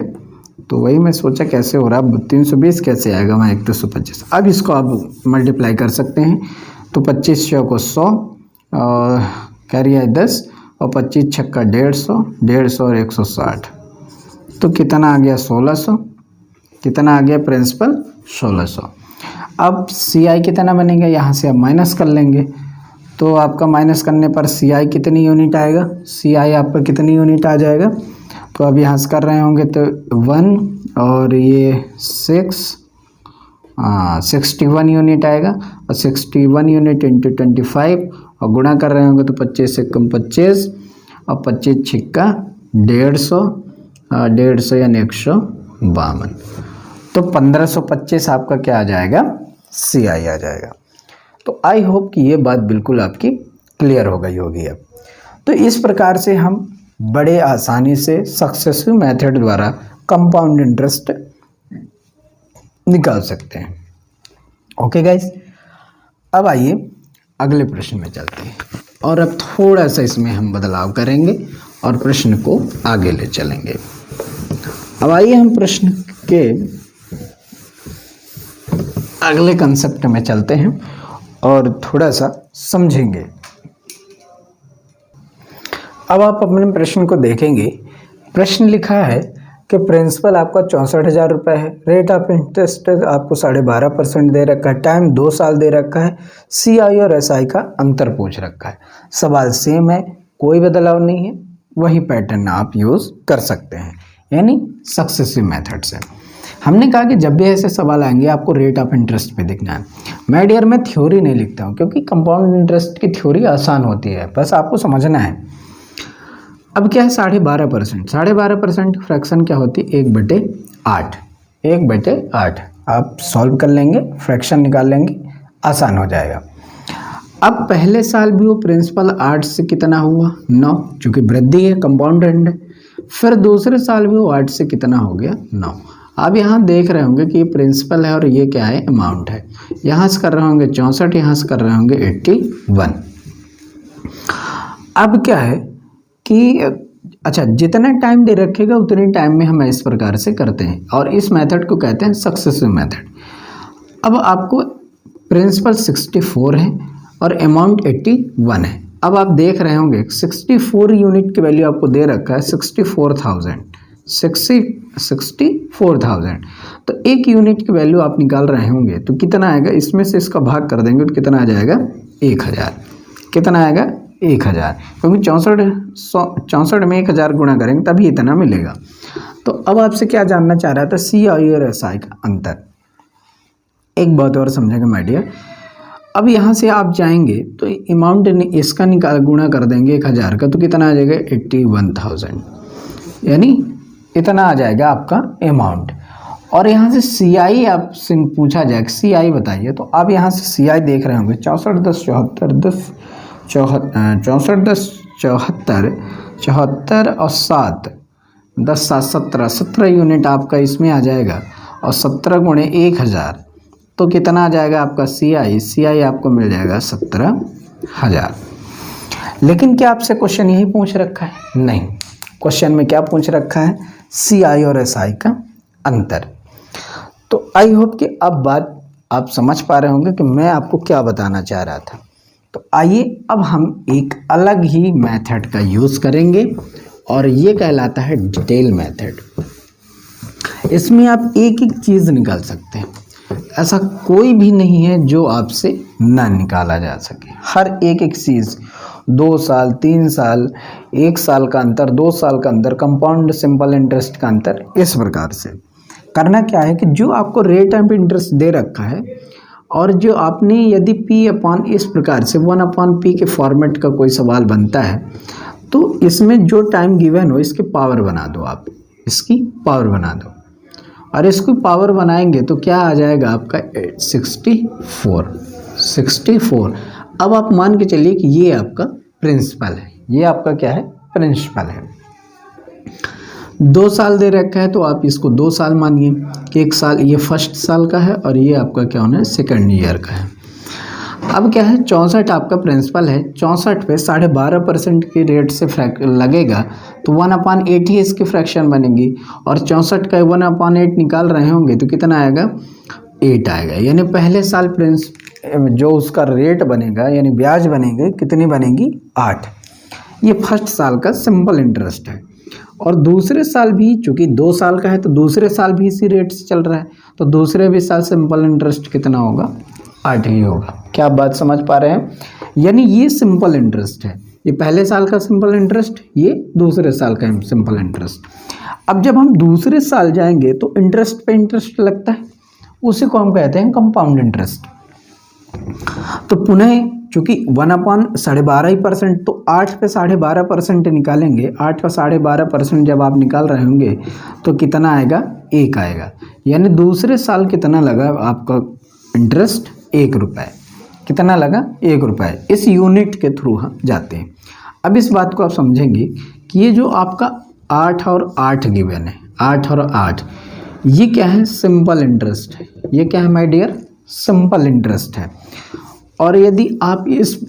तो वही मैं सोचा कैसे हो रहा, 320 कैसे आएगा वहाँ 125। अब इसको आप मल्टीप्लाई कर सकते हैं, तो 25 चौको 100 और कैरी है 10, और 25 छक्का 150, 150 और 160, तो कितना आ गया 1600, कितना आ गया प्रिंसिपल 1600। अब सी आई कितना बनेगा, यहाँ से आप माइनस कर लेंगे, तो आपका माइनस करने पर सी आई कितनी यूनिट आएगा, सी आई आपका कितनी यूनिट आ जाएगा, तो अब यहाँ से कर रहे होंगे तो 1 और ये 61 यूनिट आएगा, और 61 यूनिट इंटू 25 और गुणा कर रहे होंगे तो 25 से कम 25 और 25 छिक्का 150, 150 यानी 152, तो 1525 आपका क्या आ जाएगा, सी आई आ जाएगा। तो आई होप कि ये बात बिल्कुल आपकी क्लियर हो गई होगी अब। तो इस प्रकार से हम बड़े आसानी से सक्सेसिव मेथड द्वारा कंपाउंड इंटरेस्ट निकाल सकते हैं। ओके गाइस, अब आइए अगले प्रश्न में चलते हैं, और अब थोड़ा सा इसमें हम बदलाव करेंगे और प्रश्न को आगे ले चलेंगे। अब आइए हम प्रश्न के अगले कंसेप्ट में चलते हैं और थोड़ा सा समझेंगे। अब आप अपने प्रश्न को देखेंगे, प्रश्न लिखा है कि प्रिंसिपल आपका 64,000 रुपये है, रेट ऑफ इंटरेस्ट आपको 12.5% दे रखा है, टाइम 2 साल दे रखा है, सी आई और एस आई का अंतर पूछ रखा है। सवाल सेम है, कोई बदलाव नहीं है, वही पैटर्न आप यूज़ कर सकते हैं, यानी सक्सेसिव मेथड से। हमने कहा कि जब भी ऐसे सवाल आएंगे आपको रेट ऑफ इंटरेस्ट पे देखना है। मैं डियर मैं थ्योरी नहीं लिखता हूँ, क्योंकि कंपाउंड इंटरेस्ट की थ्योरी आसान होती है, बस आपको समझना है। अब क्या है 12.5%, 12.5% फ्रैक्शन क्या होती है 1/8, 1/8 आप सॉल्व कर लेंगे, फ्रैक्शन निकाल लेंगे, आसान हो जाएगा। अब पहले साल भी वो प्रिंसिपल 8 से कितना हुआ 9, चूँकि वृद्धि है, कंपाउंड है। फिर दूसरे साल भी वो 8 से कितना हो गया 9। अब यहाँ देख रहे होंगे कि ये प्रिंसिपल है और ये क्या है अमाउंट है। यहाँ से कर रहे होंगे 64, यहाँ से कर रहे होंगे 81। अब क्या है कि अच्छा जितना टाइम दे रखेगा उतने टाइम में हम इस प्रकार से करते हैं, और इस मेथड को कहते हैं सक्सेसिव मेथड। अब आपको प्रिंसिपल 64 है और अमाउंट 81 है। अब आप देख रहे होंगे 64 यूनिट की वैल्यू आपको दे रखा है 64,000, 64,000। तो एक यूनिट की वैल्यू आप निकाल रहे होंगे तो कितना आएगा, इसमें से इसका भाग कर देंगे तो कितना आ जाएगा 1000। कितना आएगा 1000, क्योंकि 64 में 1000 गुणा करेंगे तभी इतना मिलेगा। तो अब आपसे क्या जानना चाह रहा था, CI और SI का अंतर। एक बात और समझेंगे माय डियर, अब यहाँ से आप जाएंगे तो अमाउंट इसका गुणा कर देंगे 1000 का तो कितना आ जाएगा 81,000, यानी इतना आ जाएगा आपका अमाउंट। और यहाँ से CI आपसे पूछा जाए CI बताइए, तो आप यहाँ से CI देख रहे होंगे 64 10 74 और 7 10 7 17 यूनिट आपका इसमें आ जाएगा, और 17 गुणे 1000 तो कितना आ जाएगा आपका CI आपको मिल जाएगा 17,000। लेकिन क्या आपसे क्वेश्चन यही पूछ रखा है? नहीं, क्वेश्चन में क्या पूछ रखा है, CI और SI का अंतर। तो आई होप कि अब बात आप समझ पा रहे होंगे कि मैं आपको क्या बताना चाह रहा था। तो आइए अब हम एक अलग ही मेथड का यूज़ करेंगे और ये कहलाता है डिटेल मेथड। इसमें आप एक एक चीज़ निकाल सकते हैं, ऐसा कोई भी नहीं है जो आपसे ना निकाला जा सके। हर एक चीज़ 2 साल 3 साल 1 साल का अंतर, 2 साल का अंतर, कंपाउंड सिंपल इंटरेस्ट का अंतर, इस प्रकार से करना क्या है कि जो आपको रेट ऑफ इंटरेस्ट दे रखा है और जो आपने यदि P/, इस प्रकार से 1/P के फॉर्मेट का कोई सवाल बनता है तो इसमें जो टाइम गिवन हो इसकी पावर बना दो, आप इसकी पावर बना दो, और इसको पावर बनाएंगे तो क्या आ जाएगा आपका 64। अब आप मान के चलिए कि ये आपका प्रिंसिपल है, ये आपका क्या है, प्रिंसिपल है। 2 साल दे रखा है तो आप इसको 2 साल मानिए कि 1 साल ये फर्स्ट साल का है और ये आपका क्या होना है, सेकंड ईयर का है। अब क्या है, 64 आपका प्रिंसिपल है, 64 पे 12.5% की रेट से लगेगा तो 1/8 ही इसकी फ्रैक्शन बनेगी, और 64 का 1/8 निकाल रहे होंगे तो कितना आएगा 8 आएगा। यानी पहले साल जो उसका रेट बनेगा यानी ब्याज बनेगी कितनी बनेगी 8। ये फर्स्ट साल का सिंपल इंटरेस्ट है। और दूसरे साल भी चूँकि 2 साल का है तो दूसरे साल भी इसी रेट से चल रहा है, तो दूसरे भी साल सिंपल इंटरेस्ट कितना होगा 8 ही होगा। क्या आप बात समझ पा रहे हैं? यानी ये सिंपल इंटरेस्ट है, ये पहले साल का सिंपल इंटरेस्ट, ये दूसरे साल का सिंपल इंटरेस्ट। अब जब हम दूसरे साल जाएंगे तो इंटरेस्ट पे इंटरेस्ट लगता है, उसी को हम कहते हैं कंपाउंड इंटरेस्ट। तो पुनः चूँकि 1/12.5% तो 8 पे 12.5% निकालेंगे, 8 का 12.5% जब आप निकाल रहे होंगे तो कितना आएगा 1 आएगा। यानी दूसरे साल कितना लगा आपका इंटरेस्ट 1 रुपये, कितना लगा 1 रुपये। इस यूनिट के थ्रू हम जाते हैं। अब इस बात को आप समझेंगे कि ये जो आपका 8 और 8 गिवन है, 8 और 8 ये क्या है, सिंपल इंटरेस्ट है। ये क्या है माय डियर, सिंपल इंटरेस्ट है। और यदि आप इस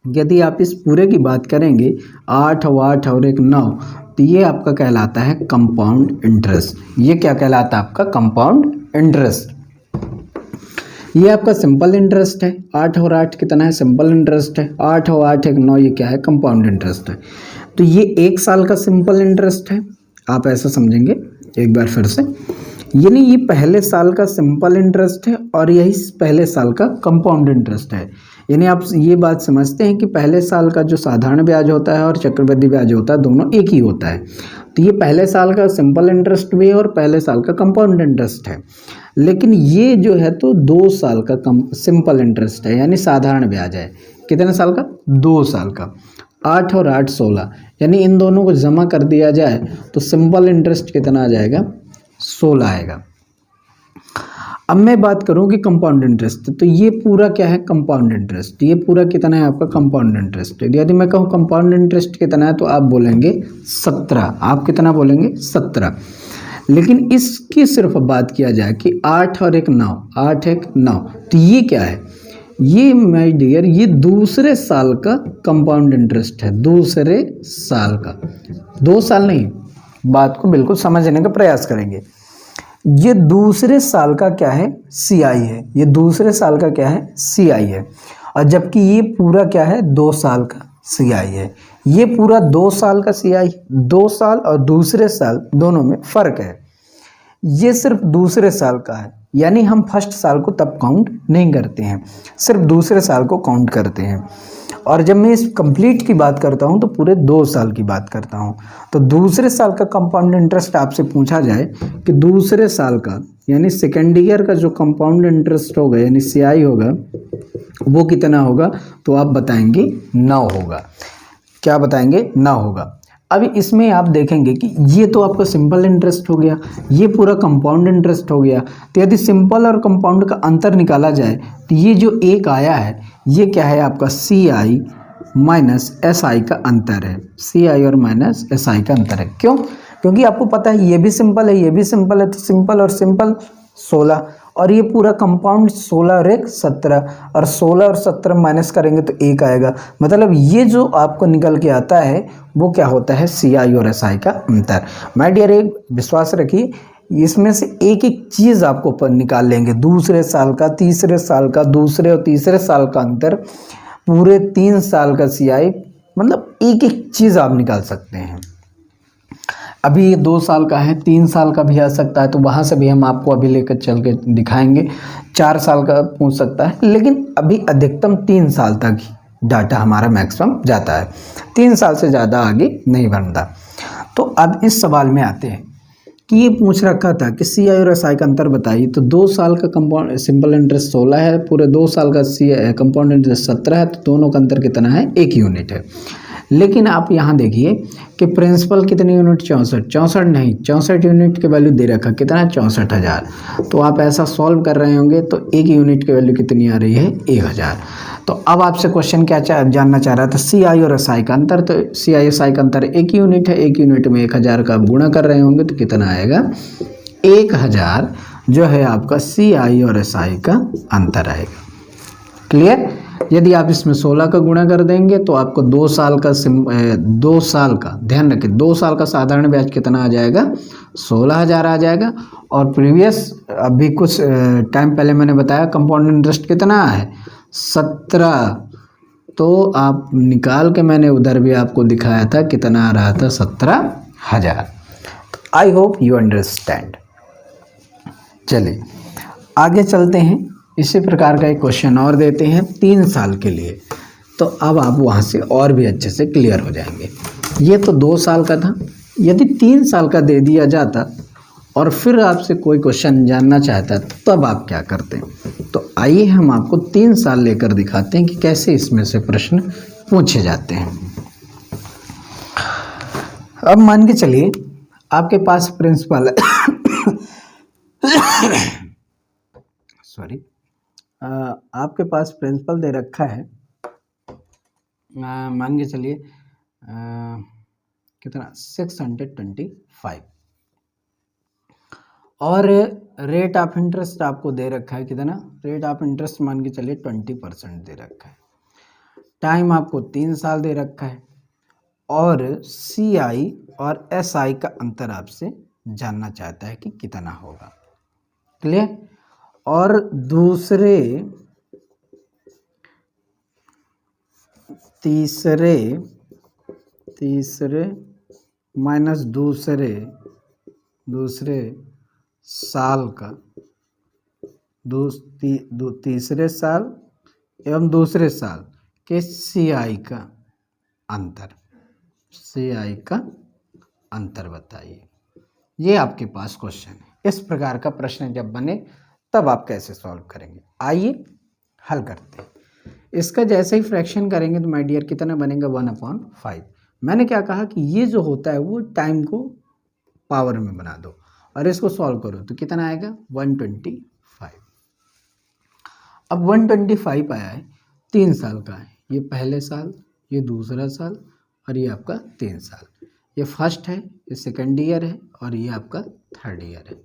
यदि आप इस पूरे की बात करेंगे 8 और 8 और 1 9 तो ये आपका कहलाता है कंपाउंड इंटरेस्ट। ये क्या कहलाता है आपका कंपाउंड इंटरेस्ट। ये आपका सिंपल इंटरेस्ट है, 8 और 8 कितना है, सिंपल इंटरेस्ट है। 8 और 8 1 9 ये क्या है, कंपाउंड इंटरेस्ट है। तो ये 1 साल का सिंपल इंटरेस्ट है, आप ऐसा समझेंगे एक बार फिर से। यानी ये पहले साल का सिंपल इंटरेस्ट है और यही पहले साल का कंपाउंड इंटरेस्ट है। यानी आप ये बात समझते हैं कि पहले साल का जो साधारण ब्याज होता है और चक्रवृद्धि ब्याज होता है दोनों एक ही होता है। तो ये पहले साल का सिंपल इंटरेस्ट भी है और पहले साल का कंपाउंड इंटरेस्ट है। लेकिन ये जो है तो 2 साल का सिंपल इंटरेस्ट है, यानी साधारण ब्याज है। कितने साल का, 2 साल का। 8 और 8 16, यानी इन दोनों को जमा कर दिया जाए तो सिंपल इंटरेस्ट कितना आ जाएगा, 16 आएगा। अब मैं बात करूं कि कंपाउंड इंटरेस्ट, तो ये पूरा क्या है, कंपाउंड इंटरेस्ट। ये पूरा कितना है आपका कंपाउंड इंटरेस्ट। यदि मैं कहूँ कंपाउंड इंटरेस्ट कितना है तो आप बोलेंगे 17। आप कितना बोलेंगे, 17। लेकिन इसकी सिर्फ बात किया जाए कि 8 और 1 9, 8 1 9, तो ये क्या है, ये माय डियर ये दूसरे साल का कंपाउंड इंटरेस्ट है। दूसरे साल का, 2 साल नहीं, बात को बिल्कुल समझने का प्रयास करेंगे। ये दूसरे साल का क्या है, CI है। ये दूसरे साल का क्या है, CI है। और जबकि ये पूरा क्या है, 2 साल का CI है। ये पूरा 2 साल का CI, 2 साल और दूसरे साल दोनों में फ़र्क है। ये सिर्फ दूसरे साल का है, यानी हम फर्स्ट साल को तब काउंट नहीं करते हैं, सिर्फ दूसरे साल को काउंट करते हैं। और जब मैं इस कंप्लीट की बात करता हूँ तो पूरे 2 साल की बात करता हूँ। तो दूसरे साल का कंपाउंड इंटरेस्ट आपसे पूछा जाए कि दूसरे साल का यानी सेकेंड ईयर का जो कंपाउंड इंटरेस्ट होगा यानी CI होगा वो कितना होगा, तो आप बताएंगे 9 होगा। क्या बताएंगे? 9 होगा। अभी इसमें आप देखेंगे कि ये तो आपका सिंपल इंटरेस्ट हो गया, ये पूरा कंपाउंड इंटरेस्ट हो गया। तो यदि सिंपल और कंपाउंड का अंतर निकाला जाए तो ये जो एक आया है ये क्या है आपका CI माइनस SI का अंतर है। CI और माइनस SI का अंतर है। क्यों? क्योंकि आपको पता है ये भी सिंपल है, ये भी सिंपल है, तो सिंपल और सिंपल 16 और ये पूरा कंपाउंड 16 और 1 17 और 16 और 17 माइनस करेंगे तो 1 आएगा। मतलब ये जो आपको निकल के आता है वो क्या होता है? CI और SI का अंतर। माय डियर, एक विश्वास रखिए इसमें से एक एक चीज़ आपको निकाल लेंगे। दूसरे साल का, तीसरे साल का, दूसरे और तीसरे साल का अंतर, पूरे 3 साल का CI, मतलब एक एक चीज़ आप निकाल सकते हैं। अभी ये 2 साल का है, 3 साल का भी आ सकता है, तो वहाँ से भी हम आपको अभी लेकर चल के दिखाएंगे। 4 साल का पूछ सकता है, लेकिन अभी अधिकतम 3 साल तक ही डाटा हमारा मैक्सिमम जाता है, 3 साल से ज़्यादा आगे नहीं बढ़ता। तो अब इस सवाल में आते हैं कि ये पूछ रखा था कि CI और SI का अंतर बताइए। तो 2 साल का कंपाउंड सिंपल इंटरेस्ट 16 है, पूरे 2 साल का कंपाउंड इंटरेस्ट 17 है, तो दोनों का अंतर कितना है? 1 यूनिट है। लेकिन आप यहाँ देखिए कि प्रिंसिपल कितनी यूनिट? 64 नहीं, 64 यूनिट की वैल्यू दे रखा, कितना है? 64,000। तो आप ऐसा सॉल्व कर रहे होंगे तो 1 यूनिट की वैल्यू कितनी आ रही है? 1000। तो अब आपसे क्वेश्चन क्या जानना चाह रहा था? CI और SI का अंतर। तो CI SI का अंतर 1 यूनिट है, 1 यूनिट में 1000 का गुणा कर रहे होंगे तो कितना आएगा? 1000 जो है आपका CI और SI का अंतर आएगा। क्लियर? यदि आप इसमें 16 का गुणा कर देंगे तो आपको 2 साल का 2 साल का, ध्यान रखें, 2 साल का साधारण ब्याज कितना आ जाएगा? 16,000 आ जाएगा। और प्रीवियस अभी कुछ टाइम पहले मैंने बताया कंपाउंड इंटरेस्ट कितना है? 17। तो आप निकाल के मैंने उधर भी आपको दिखाया था कितना आ रहा था? 17,000। आई होप यू अंडरस्टैंड। चलिए आगे चलते हैं। इसी प्रकार का एक क्वेश्चन और देते हैं 3 साल के लिए, तो अब आप वहाँ से और भी अच्छे से क्लियर हो जाएंगे। ये तो 2 साल का था, यदि 3 साल का दे दिया जाता और फिर आपसे कोई क्वेश्चन जानना चाहता तब आप क्या करते हैं? तो आइए हम आपको 3 साल लेकर दिखाते हैं कि कैसे इसमें से प्रश्न पूछे जाते हैं। अब मान के चलिए आपके पास प्रिंसिपल सॉरी आपके पास प्रिंसिपल दे रखा है, मान के चलिए कितना? 625 और रेट ऑफ इंटरेस्ट आपको दे रखा है कितना? रेट ऑफ इंटरेस्ट मान के चलिए 20% दे रखा है। टाइम आपको 3 साल दे रखा है और CI और SI का अंतर आपसे जानना चाहता है कि कितना होगा। क्लियर? और तीसरे माइनस दूसरे साल का तीसरे साल एवं दूसरे साल के CI का अंतर बताइए। ये आपके पास क्वेश्चन है। इस प्रकार का प्रश्न जब बने तब आप कैसे सॉल्व करेंगे? आइए हल करते हैं। इसका जैसे ही फ्रैक्शन करेंगे तो माय डियर कितना बनेगा? 1/5। मैंने क्या कहा कि ये जो होता है वो टाइम को पावर में बना दो और इसको सॉल्व करो तो कितना आएगा? 125। अब 125 आया है, 3 साल का है। ये पहले साल, ये दूसरा साल और ये आपका 3 साल। ये फर्स्ट है, ये सेकेंड ईयर है और ये आपका थर्ड ईयर है।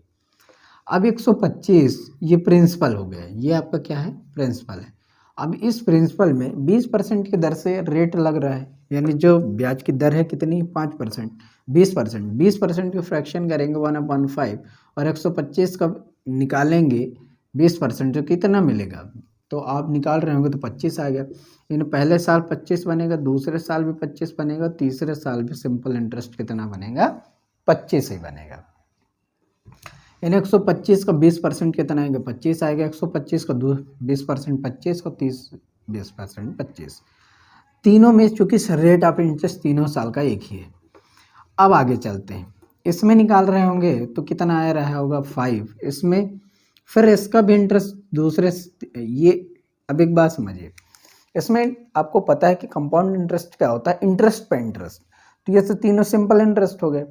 अब 125 ये प्रिंसिपल हो गया, ये आपका क्या है? प्रिंसिपल है। अब इस प्रिंसिपल में 20% की दर से रेट लग रहा है, यानी जो ब्याज की दर है कितनी? 5%, 20% की फ्रैक्शन करेंगे 1/5 और 125 का निकालेंगे 20% तो कितना मिलेगा? तो आप निकाल रहे होंगे तो 25 आ गया। यानी पहले साल 25 बनेगा, दूसरे साल भी 25 बनेगा, तीसरे साल भी सिंपल इंटरेस्ट कितना बनेगा, 25 ही बनेगा। यानी 125 का 20% कितना आएगा, 25 आएगा। 125 का 20% 25 और 20% 25। तीनों में चूंकि रेट ऑफ इंटरेस्ट तीनों साल का एक ही है। अब आगे चलते हैं, इसमें निकाल रहे होंगे तो कितना आ रहा होगा 5 इसमें। फिर इसका भी इंटरेस्ट दूसरे, ये अब एक बात समझिए, इसमें आपको पता है कि कंपाउंड इंटरेस्ट क्या होता है, इंटरेस्ट पे इंटरेस्ट। तो ये तो तीनों सिंपल इंटरेस्ट हो गए।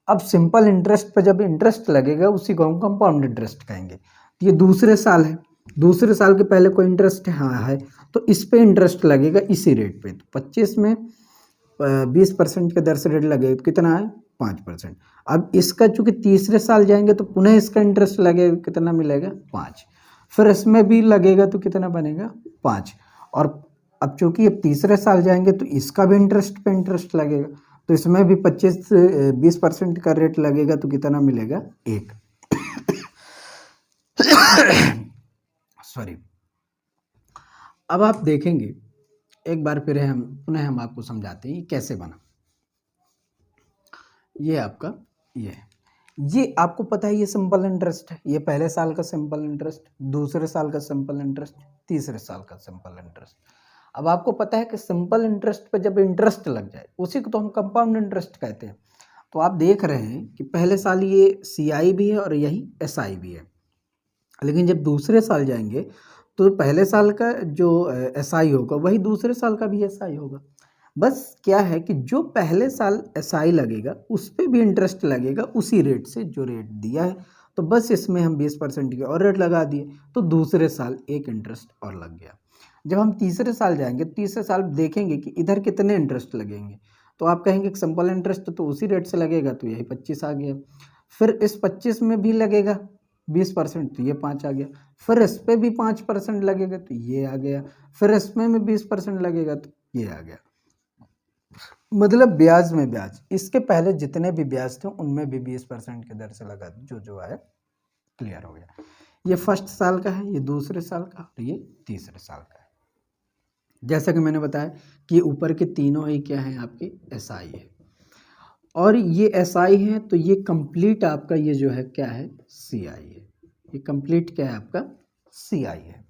अब सिंपल इंटरेस्ट पे जब इंटरेस्ट लगेगा उसी को हम कंपाउंड इंटरेस्ट कहेंगे। तो ये दूसरे साल है, दूसरे साल के पहले कोई इंटरेस्ट हाँ है, तो इस पे इंटरेस्ट लगेगा इसी रेट पे। तो 25 में 20% के दर से रेट लगेगा तो कितना है 5%। अब इसका चूंकि तीसरे साल जाएंगे तो पुनः इसका इंटरेस्ट लगेगा, कितना मिलेगा 5। फिर इसमें भी लगेगा तो कितना बनेगा 5। और अब चूंकि अब तीसरे साल जाएंगे तो इसका भी इंटरेस्ट पे इंटरेस्ट लगेगा, तो इसमें भी 20% का रेट लगेगा तो कितना मिलेगा 1। सॉरी। अब आप देखेंगे एक बार फिर हम आपको समझाते हैं कैसे बना। ये आपका ये आपको पता है ये सिंपल इंटरेस्ट है, ये पहले साल का सिंपल इंटरेस्ट, दूसरे साल का सिंपल इंटरेस्ट, तीसरे साल का सिंपल इंटरेस्ट। अब आपको पता है कि सिंपल इंटरेस्ट पे जब इंटरेस्ट लग जाए उसी को तो हम कंपाउंड इंटरेस्ट कहते हैं। तो आप देख रहे हैं कि पहले साल ये CI भी है और यही SI भी है, लेकिन जब दूसरे साल जाएंगे तो पहले साल का जो SI होगा वही दूसरे साल का भी SI होगा। बस क्या है कि जो पहले साल SI लगेगा उस पर भी इंटरेस्ट लगेगा उसी रेट से जो रेट दिया है। तो बस इसमें हम 20% की और रेट लगा दिए तो दूसरे साल एक इंटरेस्ट और लग गया। जब हम तीसरे साल जाएंगे तीसरे साल देखेंगे कि इधर कितने इंटरेस्ट लगेंगे, तो आप कहेंगे कि सिंपल इंटरेस्ट तो उसी रेट से लगेगा, तो यही 25 आ गया। फिर इस 25 में भी लगेगा 20% तो ये 5 आ गया। फिर इस पर भी 5% लगेगा तो ये आ गया। फिर इसमें भी 20% लगेगा तो ये आ गया। मतलब ब्याज में ब्याज, इसके पहले जितने भी ब्याज थे उनमें भी 20% की दर से लगा जो आया। क्लियर हो गया। ये फर्स्ट साल का है, ये दूसरे साल का और ये तीसरे साल का है। जैसा कि मैंने बताया कि ऊपर के तीनों ही क्या है आपके SI है, और ये SI है तो ये कंप्लीट आपका ये जो है क्या है CI है। ये कंप्लीट क्या है आपका CI है।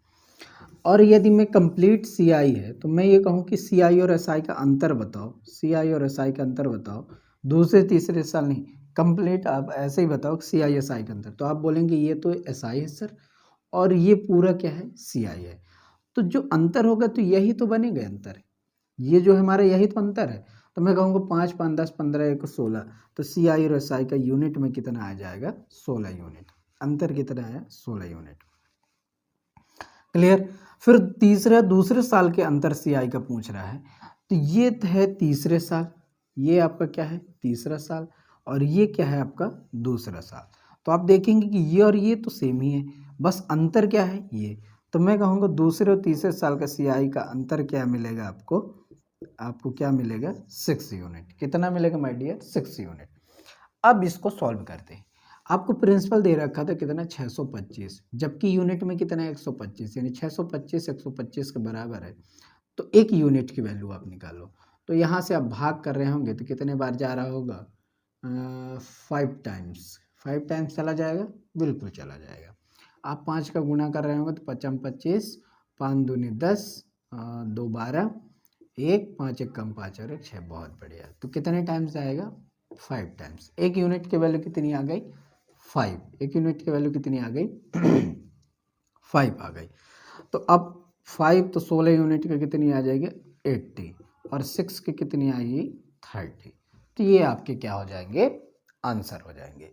और यदि मैं कंप्लीट CI है तो मैं ये कहूँ कि CI और SI का अंतर बताओ, CI और SI का अंतर बताओ, दूसरे तीसरे साल नहीं, कंप्लीट आप ऐसे ही बताओ CI SI का अंतर। तो आप बोलेंगे ये तो SI है सर और ये पूरा क्या है CI है। तो जो अंतर होगा तो यही तो बनेगा अंतर, ये जो हमारा यही तो अंतर है। तो मैं कहूँगा 5 5 10 15 1 16, तो CI और SI का यूनिट में कितना आ जाएगा 16 यूनिट। अंतर कितना है 16 यूनिट। क्लियर। फिर दूसरे साल के अंतर CI का पूछ रहा है, तो ये है तीसरे साल, ये आपका क्या है तीसरा साल, और ये क्या है आपका दूसरा साल। तो आप देखेंगे कि ये और ये तो सेम ही है, बस अंतर क्या है ये। तो मैं कहूँगा दूसरे और तीसरे साल का CI का अंतर क्या मिलेगा आपको क्या मिलेगा 6 यूनिट। कितना मिलेगा माय डियर 6 यूनिट। अब इसको सॉल्व करते हैं। आपको प्रिंसिपल दे रखा था कितना 625, जबकि यूनिट में कितना है 125, यानी 625 125 के बराबर है। तो एक यूनिट की वैल्यू आप निकालो। तो यहाँ से आप भाग कर रहे होंगे तो कितने बार जा रहा होगा 5 टाइम्स चला जाएगा, बिल्कुल चला जाएगा। आप 5 का गुणा कर रहे होंगे तो 5 25, 5 दूनी 10, 2 12, 1 5 1 कम 5 और 1 6, बहुत बढ़िया। तो कितने टाइम्स आएगा 5 टाइम्स। एक यूनिट की वैल्यू कितनी आ गई 5, एक यूनिट की वैल्यू कितनी आ गई 5 आ गई। तो अब 5 तो 16 यूनिट का कितनी आ जाएगी 80, और 6 की कितनी आएगी 30। तो ये आपके क्या हो जाएंगे आंसर हो जाएंगे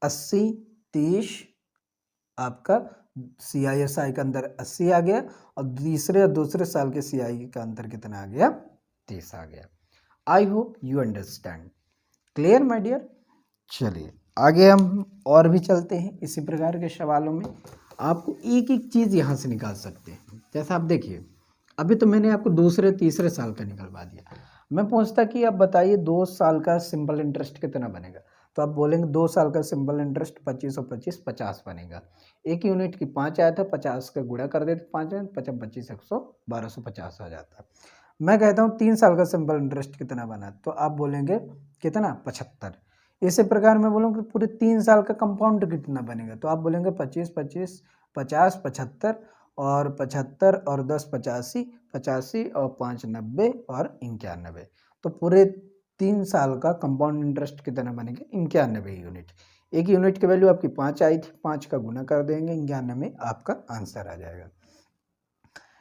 80 30। आपका CI/SI का अंदर 80 आ गया, और तीसरे और दूसरे साल के CI का अंतर कितना आ गया 30 आ गया। I hope you understand. Clear my dear. चलिए आगे हम और भी चलते हैं। इसी प्रकार के सवालों में आपको एक एक चीज़ यहाँ से निकाल सकते हैं। जैसा आप देखिए अभी तो मैंने आपको दूसरे तीसरे साल का निकलवा दिया। मैं पूछता कि आप बताइए 2 साल का सिंपल इंटरेस्ट कितना बनेगा, तो आप बोलेंगे 2 साल का सिंपल इंटरेस्ट 25 और 25 50 बनेगा। 1 यूनिट की 5 आया था, 50 का गुणा कर देते 5 में, 55 25 100 1250 आ जाता। मैं कहता हूँ 3 साल का सिंपल इंटरेस्ट कितना बना, तो आप बोलेंगे कितना 75। इसी प्रकार मैं बोलूँ कि पूरे 3 साल का कंपाउंड कितना बनेगा, तो आप बोलेंगे 25 25 50 75 और 75 और 10 85 85 और 5 90 और 91। तो पूरे 3 साल का कंपाउंड इंटरेस्ट कितना बनेगा 91 यूनिट। 1 यूनिट की वैल्यू आपकी 5 आई थी, 5 का गुना कर देंगे 91 में, आपका आंसर आ जाएगा।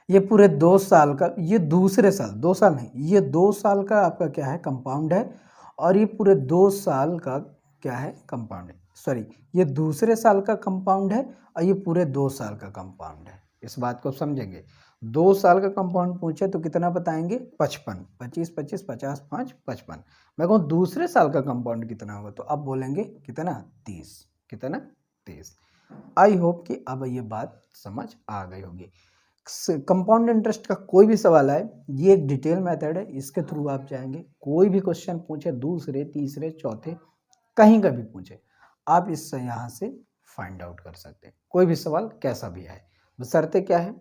ये पूरे 2 साल का, ये दूसरे साल, 2 साल नहीं, ये 2 साल का आपका क्या है कंपाउंड है, और ये पूरे 2 साल का क्या है कंपाउंड है, सॉरी ये दूसरे साल का कंपाउंड है और ये पूरे 2 साल का कंपाउंड है। इस बात को समझेंगे। 2 साल का कंपाउंड पूछे तो कितना बताएंगे 55, 25 25 50 5 55। मैं कहूँ दूसरे साल का कंपाउंड कितना होगा, तो आप बोलेंगे कितना 30, कितना 30। आई होप कि अब ये बात समझ आ गई होगी। कंपाउंड इंटरेस्ट का कोई भी सवाल आए, ये एक डिटेल मेथड है, इसके थ्रू आप जाएंगे, कोई भी क्वेश्चन पूछे दूसरे तीसरे चौथे कहीं का भी पूछे, आप इससे यहाँ से फाइंड आउट कर सकते हैं, कोई भी सवाल कैसा भी आए। बशर्ते क्या है,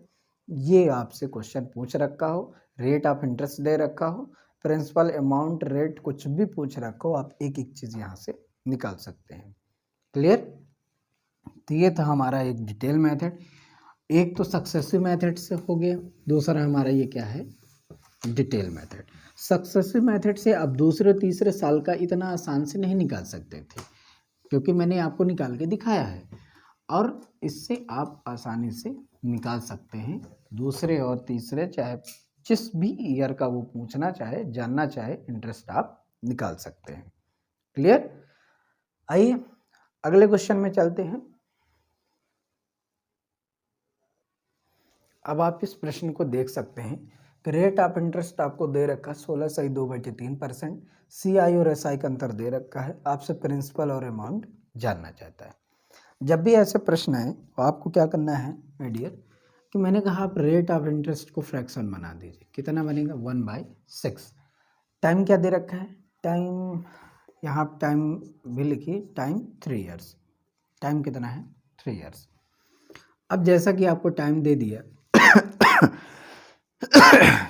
ये आपसे क्वेश्चन पूछ रखा हो, रेट ऑफ इंटरेस्ट दे रखा हो, प्रिंसिपल अमाउंट रेट कुछ भी पूछ रखा हो, आप एक एक चीज़ यहाँ से निकाल सकते हैं। क्लियर? तो ये था हमारा एक डिटेल मेथड। एक तो सक्सेसिव मेथड से हो गया, दूसरा हमारा ये क्या है डिटेल मेथड। सक्सेसिव मेथड से अब दूसरे तीसरे साल का इतना आसान से नहीं निकाल सकते थे, क्योंकि मैंने आपको निकाल के दिखाया है, और इससे आप आसानी से निकाल सकते हैं दूसरे और तीसरे, चाहे जिस भी ईयर का वो पूछना चाहे, जानना चाहे, इंटरेस्ट आप निकाल सकते हैं। क्लियर? आइए अगले क्वेश्चन में चलते हैं। अब आप इस प्रश्न को देख सकते हैं कि रेट ऑफ इंटरेस्ट आपको दे रखा है 16/2/3%, CI और SI का अंतर दे रखा है, आपसे प्रिंसिपल और अमाउंट जानना चाहता है। जब भी ऐसे प्रश्न आए तो आपको क्या करना है माय डियर, कि मैंने कहा आप रेट ऑफ इंटरेस्ट को फ्रैक्शन बना दीजिए। कितना बनेगा 1/6। टाइम क्या दे रखा है, टाइम यहाँ टाइम भी लिखिए, टाइम 3 ईयर्स। टाइम कितना है 3 ईयर्स। अब जैसा कि आपको टाइम दे दिया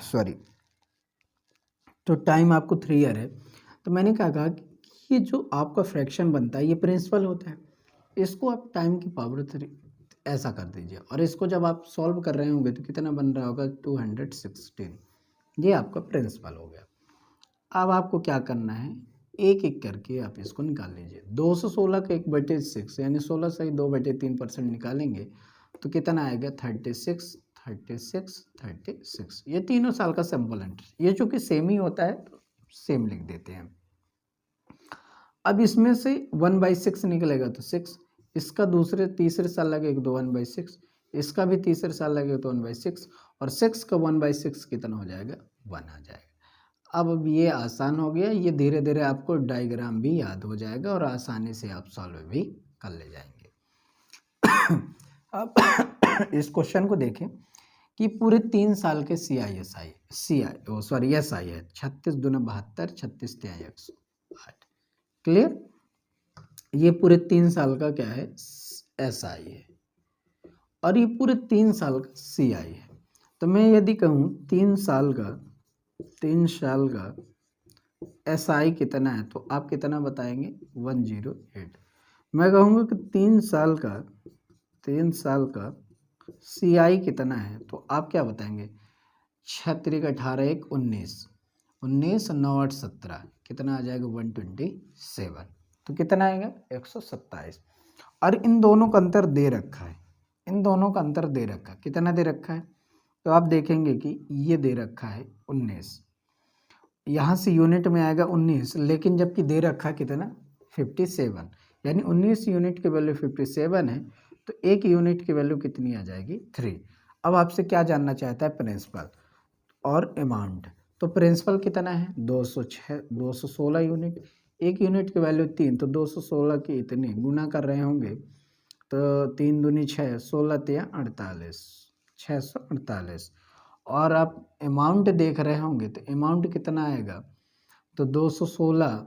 सॉरी, तो टाइम आपको 3 ईयर है, तो मैंने क्या कहा कि ये जो आपका फ्रैक्शन बनता है ये प्रिंसिपल होता है, इसको आप टाइम की पावर 3 ऐसा कर दीजिए, और इसको जब आप सॉल्व कर रहे होंगे तो कितना बन रहा होगा 216। ये आपका प्रिंसिपल हो गया। अब आपको क्या करना है, एक एक करके आप इसको निकाल लीजिए। 216 का 1/6 यानी 16 से 2/3% निकालेंगे तो कितना आएगा 36 36 36। ये तीनों साल का सिंपल इंटरेस्ट, ये चूँकि सेम ही होता है तो सेम लिख देते हैं। अब इसमें से 1/6 निकलेगा तो 6, इसका दूसरे तीसरे साल लगेगा तो 1/6, इसका भी तीसरे साल लगेगा तो 1/6, और 6 का 1/6 कितना हो जाएगा 1 आ जाएगा। अब ये आसान हो गया, ये धीरे धीरे आपको डायग्राम भी याद हो जाएगा और आसानी से आप सॉल्व भी कर ले जाएंगे। अब इस क्वेश्चन को देखें कि पूरे 3 साल के SI है 36 दूना 72, 36 तिहाई 108। क्लियर? ये पूरे 3 साल का क्या है SI है, और ये पूरे 3 साल का CI है। तो मैं यदि कहूँ 3 साल का SI कितना है, तो आप कितना बताएंगे 108। मैं कहूँगा कि 3 साल का CI कितना है, तो आप क्या बताएंगे 6 18 1 19 19 9 8 17, कितना आ जाएगा 127। तो कितना आएगा 127। और इन दोनों का अंतर दे रखा है, कितना दे रखा है, तो आप देखेंगे कि ये दे रखा है 19, यहाँ से यूनिट में आएगा 19, लेकिन जबकि दे रखा है कितना 57, यानी 19 यूनिट की वैल्यू 57 है, तो 1 यूनिट की वैल्यू कितनी आ जाएगी 3। अब आपसे क्या जानना चाहता है प्रिंसिपल और अमाउंट, तो प्रिंसिपल कितना है 216 यूनिट, 1 यूनिट की वैल्यू 3, तो 216 की इतनी गुना कर रहे होंगे, तो 3 दूनी 6, 16 तिया 48, 648। और आप अमाउंट देख रहे होंगे तो अमाउंट कितना आएगा, तो 216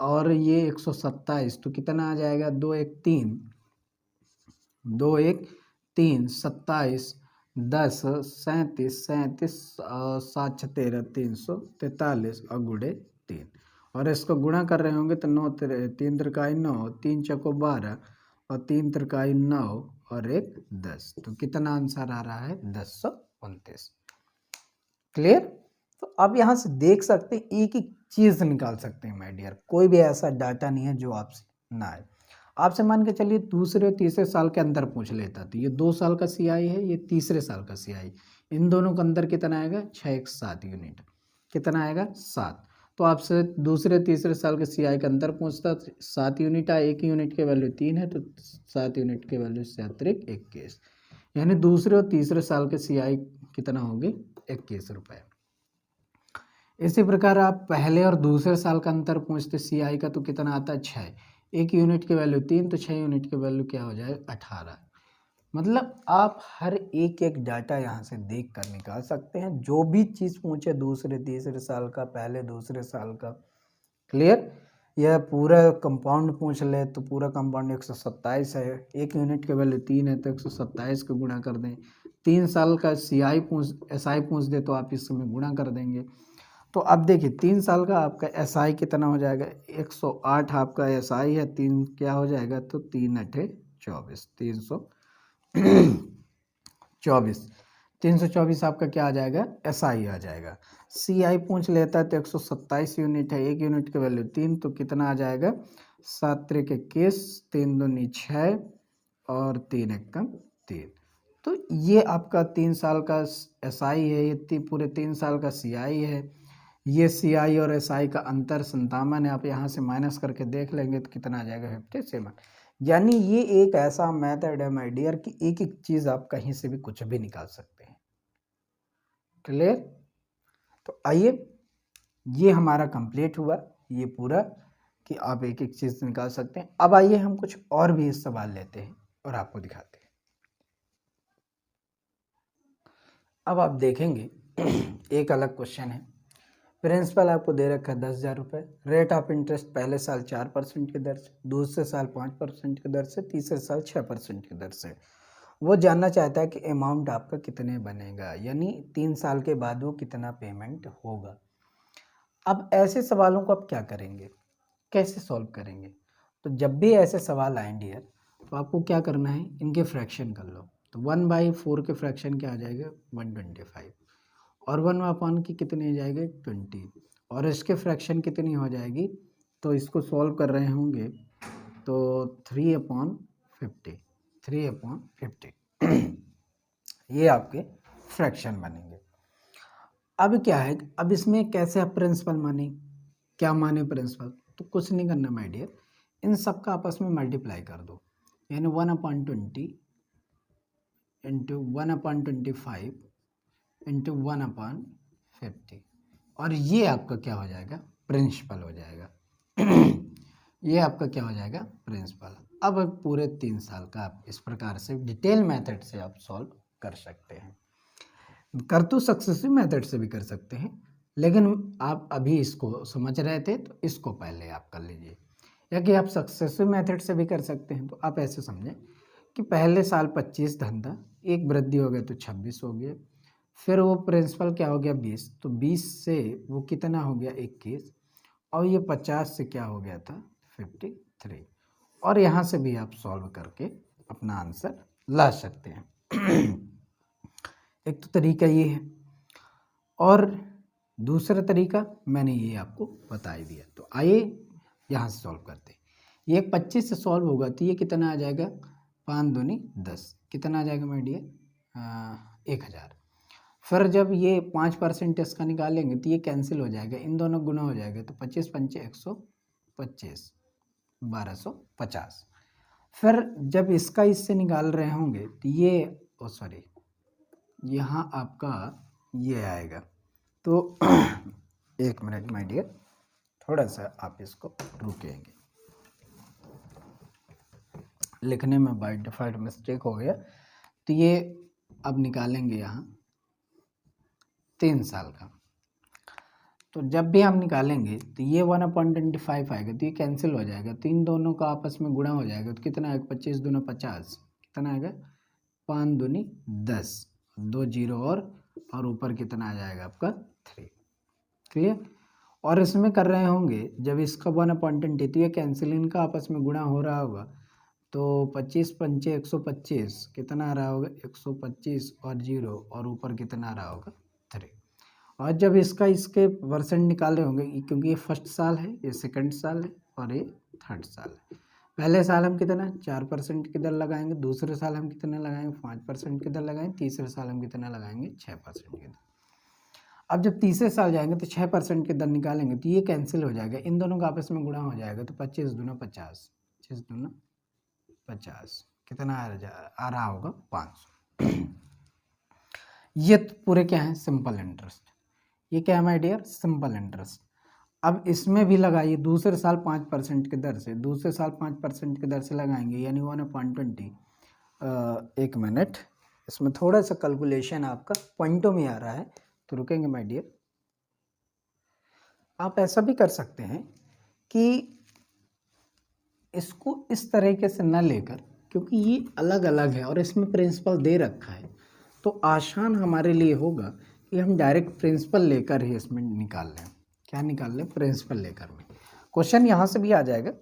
और ये 127, तो कितना आ जाएगा, 2 1 3, 2 1 3, 27, 10, 37, 37, 7 6 13, 343 और गुड़े 3, और इसको गुणा कर रहे होंगे तो 9 3 त्रिकाई 9, 3 चौको 12 और 3 त्रिकाई 9 और 1 10, तो कितना आंसर आ रहा है 1029। क्लियर। तो अब यहाँ से देख सकते हैं एक एक चीज निकाल सकते हैं माय डियर, कोई भी ऐसा डाटा नहीं है जो आपसे ना आए। आपसे मान के चलिए दूसरे और तीसरे साल के अंदर पूछ लेता, तो ये 2 साल का सीआई है, ये तीसरे साल का सीआई, इन दोनों के अंदर कितना आएगा 6 1 7 यूनिट, कितना आएगा 7। तो आपसे दूसरे तीसरे साल के सीआई के अंदर पूछता 7 यूनिट आए, 1 यूनिट की वैल्यू 3 है, तो 7 यूनिट की वैल्यू से अतिरिक्त 21, यानी दूसरे और तीसरे साल के सीआई कितना होंगे 21 रुपये। इसी प्रकार आप पहले और दूसरे साल का अंतर पूछते सीआई का, तो कितना आता है 6, 1 यूनिट की वैल्यू 3, तो 6 यूनिट की वैल्यू क्या हो जाए 18। मतलब आप हर एक एक डाटा यहाँ से देख कर निकाल सकते हैं, जो भी चीज़ पूछे दूसरे तीसरे साल का, पहले दूसरे साल का। क्लियर। यह पूरा कंपाउंड पूछ ले तो पूरा कंपाउंड 127 है, 1 यूनिट की वैल्यू 3 है तो 127 को गुणा कर दें। 3 साल का सीआई पूछ एसआई पूछ दे तो आप इसमें गुणा कर देंगे। तो अब देखिए 3 साल का आपका एसआई कितना हो जाएगा 108, आपका एसआई है 3 क्या हो जाएगा, तो 3 8 24, 324, 324 आपका क्या आ जाएगा एसआई आ जाएगा। सीआई पूछ लेता है तो 127 यूनिट है, 1 यूनिट की वैल्यू 3, तो कितना आ जाएगा 7 3 21, 3 2 6 और 3 1 3। तो ये आपका 3 साल का एसआई है, ये पूरे 3 साल का सीआई है। ये सीआई और एसआई का अंतर 57 है, आप यहाँ से माइनस करके देख लेंगे तो कितना आ जाएगा 57। यानी ये एक ऐसा मेथड है माय डियर कि एक एक चीज़ आप कहीं से भी कुछ भी निकाल सकते हैं। क्लियर। तो आइए, ये हमारा कंप्लीट हुआ ये पूरा कि आप एक एक चीज़ निकाल सकते हैं। अब आइए हम कुछ और भी इस सवाल लेते हैं और आपको दिखाते हैं। अब आप देखेंगे एक अलग क्वेश्चन है। प्रिंसिपल आपको दे रखा है 10,000 रुपये, रेट ऑफ इंटरेस्ट पहले साल 4% की दर से, दूसरे साल 5% की दर से, तीसरे साल 6% की दर से। वो जानना चाहता है कि अमाउंट आपका कितने बनेगा, यानी 3 साल के बाद वो कितना पेमेंट होगा। अब ऐसे सवालों को आप क्या करेंगे, कैसे सॉल्व करेंगे। तो जब भी ऐसे सवाल आए डियर, तो आपको क्या करना है, इनके फ्रैक्शन कर लो। तो 1/4 के फ्रैक्शन क्या आ जाएगा 125, और 1/1 की कितनी हो जाएगी 20, और इसके फ्रैक्शन कितनी हो जाएगी, तो इसको सॉल्व कर रहे होंगे तो 3/50, 3/50 ये आपके फ्रैक्शन बनेंगे। अब क्या है, अब इसमें कैसे आप प्रिंसिपल माने, क्या माने प्रिंसिपल, तो कुछ नहीं करना माय डियर, इन सब का आपस में मल्टीप्लाई कर दो, यानी 1/20 इंटू 1/25 इंटू 1/50, और ये आपका क्या हो जाएगा प्रिंसिपल हो जाएगा ये आपका क्या हो जाएगा प्रिंसिपल। अब पूरे 3 साल का आप इस प्रकार से डिटेल मेथड से आप सॉल्व कर सकते हैं। कर तो सक्सेसिव मेथड से भी कर सकते हैं, लेकिन आप अभी इसको समझ रहे थे तो इसको पहले आप कर लीजिए, या कि आप सक्सेसिव मेथड से भी कर सकते हैं। तो आप ऐसे समझें कि पहले साल 25 धंधा, एक वृद्धि हो गया तो 26 हो गया, फिर वो प्रिंसिपल क्या हो गया 20, तो 20 से वो कितना हो गया 21, और ये 50 से क्या हो गया था 53, और यहाँ से भी आप सॉल्व करके अपना आंसर ला सकते हैं एक तो तरीका ये है, और दूसरा तरीका मैंने ये आपको बता ही दिया। तो आइए यहाँ से सॉल्व करते हैं। ये 25 से सॉल्व होगा तो ये कितना आ जाएगा 5 दूनी 10, कितना आ जाएगा माय डियर 1000। फिर जब ये 5% इसका निकालेंगे तो ये कैंसिल हो जाएगा, इन दोनों गुना हो जाएगा, तो 25 पंचे 125, 1250। फिर जब इसका इससे निकाल रहे होंगे तो ये सॉरी यहाँ आपका ये आएगा, तो 1 मिनट माय डियर, थोड़ा सा आप इसको रुकेंगे, लिखने में बाय डिफ़ॉल्ट मिस्टेक हो गया। तो ये अब निकालेंगे यहाँ 3 साल का, तो जब भी हम निकालेंगे तो ये 1/25 आएगा, तो ये कैंसिल हो जाएगा, तो इन दोनों का आपस में गुणा हो जाएगा, तो कितना आएगा 25 दूना 50, कितना आएगा 5 दूनी 10, 2 जीरो और ऊपर कितना आ जाएगा आपका 3। क्लियर। और इसमें कर रहे होंगे जब इसका 1/20 तो ये कैंसिल, इनका आपस में गुणा हो रहा होगा, तो 25 पंचे 125, कितना आ रहा होगा 125 और जीरो और ऊपर कितना आ रहा होगा 3। और जब इसके परसेंट निकाल रहे होंगे, क्योंकि ये फर्स्ट साल है, ये सेकंड साल है और ये थर्ड साल है। पहले साल हम कितना 4% की दर लगाएंगे, दूसरे साल हम कितना लगाएंगे 5% की दर लगाएंगे, तीसरे साल हम कितना लगाएंगे 6% की दर। अब जब तीसरे साल जाएंगे तो 6% की दर निकालेंगे, तो ये कैंसिल हो जाएगा, इन दोनों का आपस में गुणा हो जाएगा, तो 25 दूना 50, 25 दूना 50, कितना आ रहा होगा 500। ये पूरे क्या है सिंपल इंटरेस्ट। ये क्या है माय डियर सिंपल इंटरेस्ट। अब इसमें भी लगाइए दूसरे साल 5% की दर से, दूसरे साल 5% की दर से लगाएंगे, यानी 1/20। एक मिनट, इसमें थोड़ा सा कैलकुलेशन आपका पॉइंटों में आ रहा है, तो रुकेंगे माय डियर। आप ऐसा भी कर सकते हैं कि इसको इस तरीके से न लेकर, क्योंकि ये अलग अलग है और इसमें प्रिंसिपल दे रखा है, तो आसान हमारे लिए होगा कि हम डायरेक्ट प्रिंसिपल लेकर ही इसमें निकाल लें। क्या निकाल लें प्रिंसिपल लेकर में। क्वेश्चन यहाँ से भी आ जाएगा,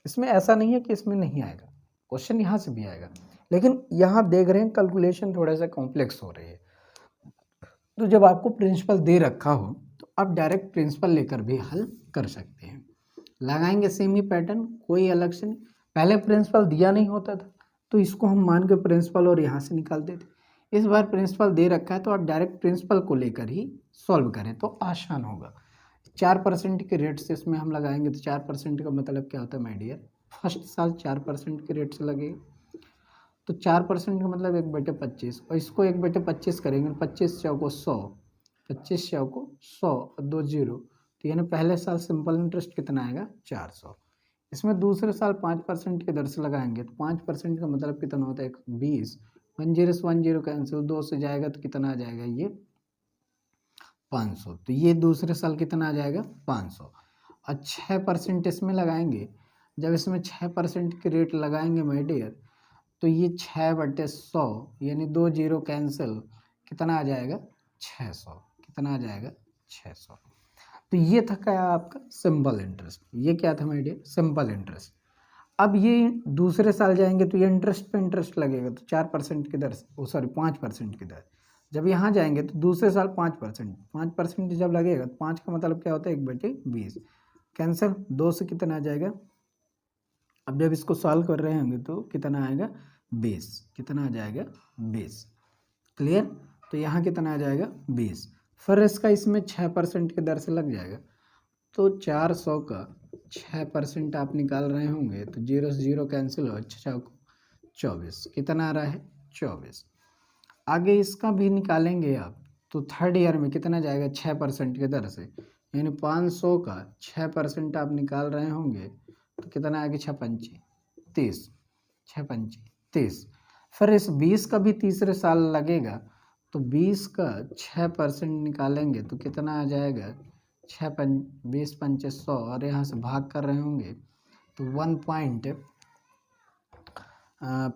इसमें ऐसा नहीं है कि इसमें नहीं आएगा, क्वेश्चन यहाँ से भी आएगा, लेकिन यहाँ देख रहे हैं कैलकुलेशन थोड़ा सा कॉम्प्लेक्स हो रही है। तो जब आपको प्रिंसिपल दे रखा हो तो आप डायरेक्ट प्रिंसिपल लेकर भी हल कर सकते हैं। लगाएंगे सेम ही पैटर्न, कोई अलग से नहीं। पहले प्रिंसिपल दिया नहीं होता था तो इसको हम मान के प्रिंसिपल और यहाँ से निकाल देते। इस बार प्रिंसिपल दे रखा है तो आप डायरेक्ट प्रिंसिपल को लेकर ही सॉल्व करें तो आसान होगा। 4% के रेट से इसमें हम लगाएंगे, तो 4% का मतलब क्या होता है माय डियर, फर्स्ट साल 4% के रेट से लगेगा, तो 4% का मतलब 1/25, और इसको 1/25 करेंगे, 25 चौको 100, 25 चौको 100 और 2 जीरो, तो यानी पहले साल सिंपल इंटरेस्ट कितना आएगा 400। इसमें दूसरे साल 5% की दर से लगाएंगे, तो 5% का मतलब कितना होता है 20, 1 जीरो से 1 जीरो कैंसिल, 2 से जाएगा तो कितना आ जाएगा ये 500, तो ये दूसरे साल कितना आ जाएगा 500। और 6% इसमें लगाएंगे, जब इसमें 6% की रेट लगाएंगे माय डियर, तो ये 6/100 यानी 2 जीरो कैंसिल, कितना आ जाएगा 600, कितना आ जाएगा 600। तो ये था क्या आपका सिंपल इंटरेस्ट, ये क्या था माय डियर सिंपल इंटरेस्ट। अब ये दूसरे साल जाएंगे तो ये इंटरेस्ट पे इंटरेस्ट लगेगा, तो 4% की दर से, सॉरी 5% की दर। जब यहाँ जाएंगे तो दूसरे साल 5% जब लगेगा तो 5 का मतलब क्या होता है 1/20 कैंसिल, 2 से कितना आ जाएगा। अब जब इसको सॉल्व कर रहे होंगे तो कितना आएगा 20, कितना आ जाएगा 20। क्लियर। तो यहाँ कितना आ जाएगा 20, फिर इसका इसमें 6% की दर से लग जाएगा, तो 400 का 6% आप निकाल रहे होंगे, तो 0 से 0 कैंसिल हो, 6 को 24, कितना आ रहा है 24। आगे इसका भी निकालेंगे आप, तो थर्ड ईयर में कितना जाएगा 6% की दर से, यानी 500 का 6% आप निकाल रहे होंगे, तो कितना आएगा 6 पंचे 30, 6 पंचे 30। फिर इस 20 का भी तीसरे साल लगेगा, तो 20 का 6% निकालेंगे तो कितना आ जाएगा 20 पंचे 100, और यहाँ से भाग कर रहे होंगे तो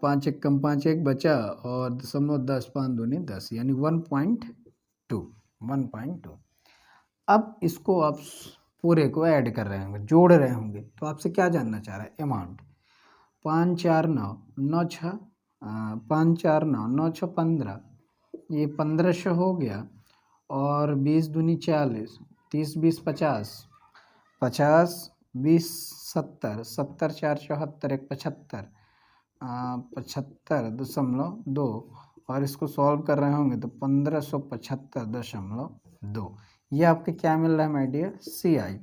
5 एक कम 5 एक बचा, और 0.10 5 दूनी 10, यानी 1.2। अब इसको आप पूरे को ऐड कर रहे होंगे, जोड़ रहे होंगे, तो आपसे क्या जानना चाह रहा है अमाउंट। 5 4 9 9 6 5 4 9 9 6 15, ये 1500 हो गया, और 20 दूनी 40, 30 20 50, 50 20 70, 70 4 74 1 75, 75.2, और इसको सॉल्व कर रहे होंगे तो 1575.2, ये आपके क्या मिल रहा है माय डियर CI।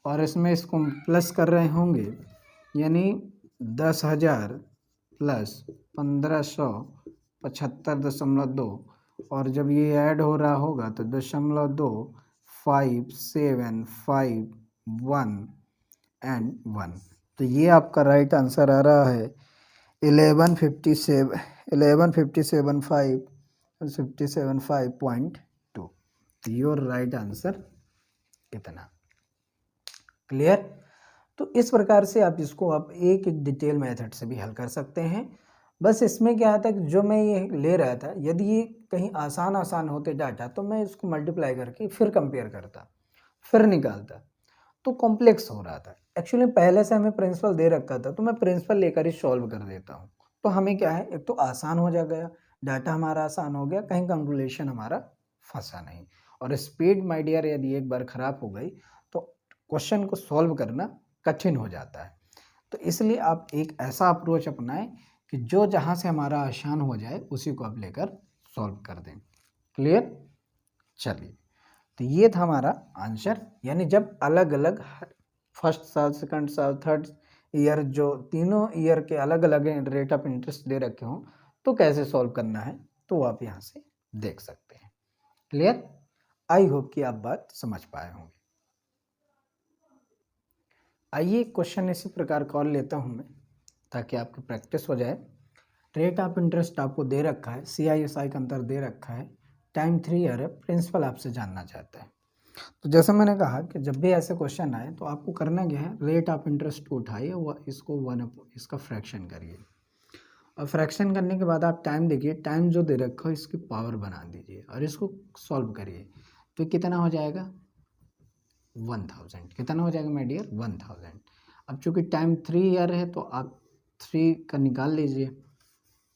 और इसमें इसको प्लस कर रहे होंगे, यानी 10,000 प्लस 1575.2, और जब ये ऐड हो रहा होगा तो 0.5751 एंड 1, तो ये आपका राइट आंसर आ रहा है 1157.5, योर राइट आंसर इतना। क्लियर? तो इस प्रकार से आप इसको आप एक एक डिटेल मेथड से भी हल कर सकते हैं। बस इसमें क्या आता है कि जो मैं ये ले रहा था, यदि ये कहीं आसान होते डाटा तो मैं इसको मल्टीप्लाई करके फिर कंपेयर करता, फिर निकालता, तो कॉम्प्लेक्स हो रहा था। एक्चुअली पहले से हमें प्रिंसिपल दे रखा था, तो मैं प्रिंसिपल लेकर ही सॉल्व कर देता हूँ। तो हमें क्या है, एक तो आसान हो जा गया, डाटा हमारा आसान हो गया, कहीं कैलकुलेशन हमारा फंसा नहीं। और स्पीड माय डियर यदि एक बार खराब हो गई तो क्वेश्चन को सॉल्व करना कठिन हो जाता है। तो इसलिए आप एक ऐसा अप्रोच अपनाएं कि जो जहाँ से हमारा आसान हो जाए उसी को आप लेकर सॉल्व कर दें। क्लियर? चलिए, तो ये था हमारा आंसर। यानी जब अलग अलग फर्स्ट साल, सेकंड साल, थर्ड ईयर, जो तीनों ईयर के अलग अलग रेट ऑफ इंटरेस्ट दे रखे हों तो कैसे सॉल्व करना है, तो आप यहाँ से देख सकते हैं। क्लियर? आई होप कि आप बात समझ पाए होंगे। आइए क्वेश्चन इसी प्रकार का और लेता हूँ मैं, ताकि आपकी प्रैक्टिस हो जाए। रेट ऑफ इंटरेस्ट आपको दे रखा है, CISI का अंतर दे रखा है, टाइम 3 ईयर है, प्रिंसिपल आपसे जानना चाहता है। तो जैसा मैंने कहा कि जब भी ऐसे क्वेश्चन आए तो आपको करना क्या है, रेट ऑफ इंटरेस्ट को उठाइए, इसको इसका फ्रैक्शन करिए, और फ्रैक्शन करने के बाद आप टाइम देखिए, टाइम जो दे रखा हो इसकी पावर बना दीजिए और इसको सॉल्व करिए। तो कितना हो जाएगा, 1000। कितना हो जाएगा माय डियर, 1000। अब चूंकि टाइम 3 ईयर है तो आप 3 का निकाल लीजिए।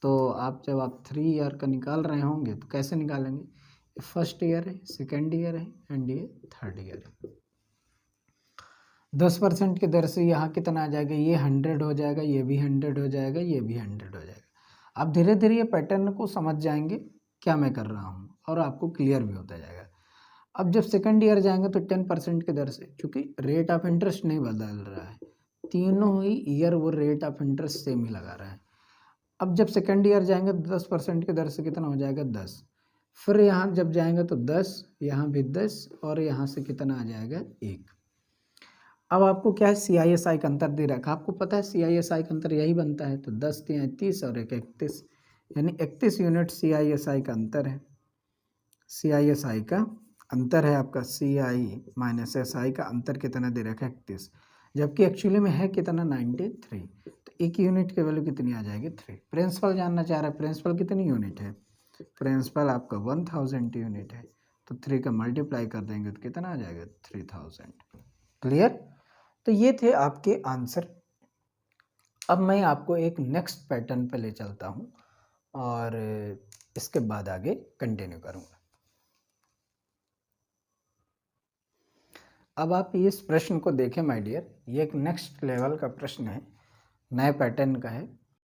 तो आप जब आप 3 ईयर का निकाल रहे होंगे तो कैसे निकालेंगे, फर्स्ट ईयर है, सेकेंड ईयर है एंड ये थर्ड ईयर है। 10% की दर से यहाँ कितना आ जाएगा, ये 100 हो जाएगा, ये भी 100 हो जाएगा, ये भी 100 हो जाएगा। आप धीरे धीरे ये पैटर्न को समझ जाएंगे क्या मैं कर रहा हूँ, और आपको क्लियर भी होता जाएगा। अब जब सेकंड ईयर जाएंगे तो 10% की दर से, चूँकि रेट ऑफ इंटरेस्ट नहीं बदल रहा है, तीनों ही ईयर वो रेट ऑफ इंटरेस्ट सेम ही लगा रहा है। अब जब सेकंड ईयर जाएंगे तो 10% की दर से कितना हो जाएगा, 10। फिर यहाँ जब जाएंगे तो 10, यहाँ भी 10, और यहाँ से कितना आ जाएगा, 1। अब आपको क्या है, CISI का अंतर दे रखा है, आपको पता है CISI का अंतर यही बनता है, तो 10 तिया 30 और 1 31, यानी 31 यूनिट CISI का अंतर है। CISI का अंतर है आपका, CI-SI का अंतर कितना दे रखा है, 31, जबकि एक्चुअली में है कितना, 93। तो एक यूनिट की वैल्यू कितनी आ जाएगी, 3। प्रिंसिपल जानना चाह रहा है, प्रिंसिपल कितनी यूनिट है, प्रिंसिपल आपका 1000 यूनिट है, तो 3 का मल्टीप्लाई कर देंगे तो कितना आ जाएगा, 3000। क्लियर? तो ये थे आपके आंसर। अब मैं आपको एक नेक्स्ट पैटर्न पे ले चलता हूँ और इसके बाद आगे कंटिन्यू करूँगा। अब आप इस प्रश्न को देखें माय डियर, ये एक नेक्स्ट लेवल का प्रश्न है, नए पैटर्न का है।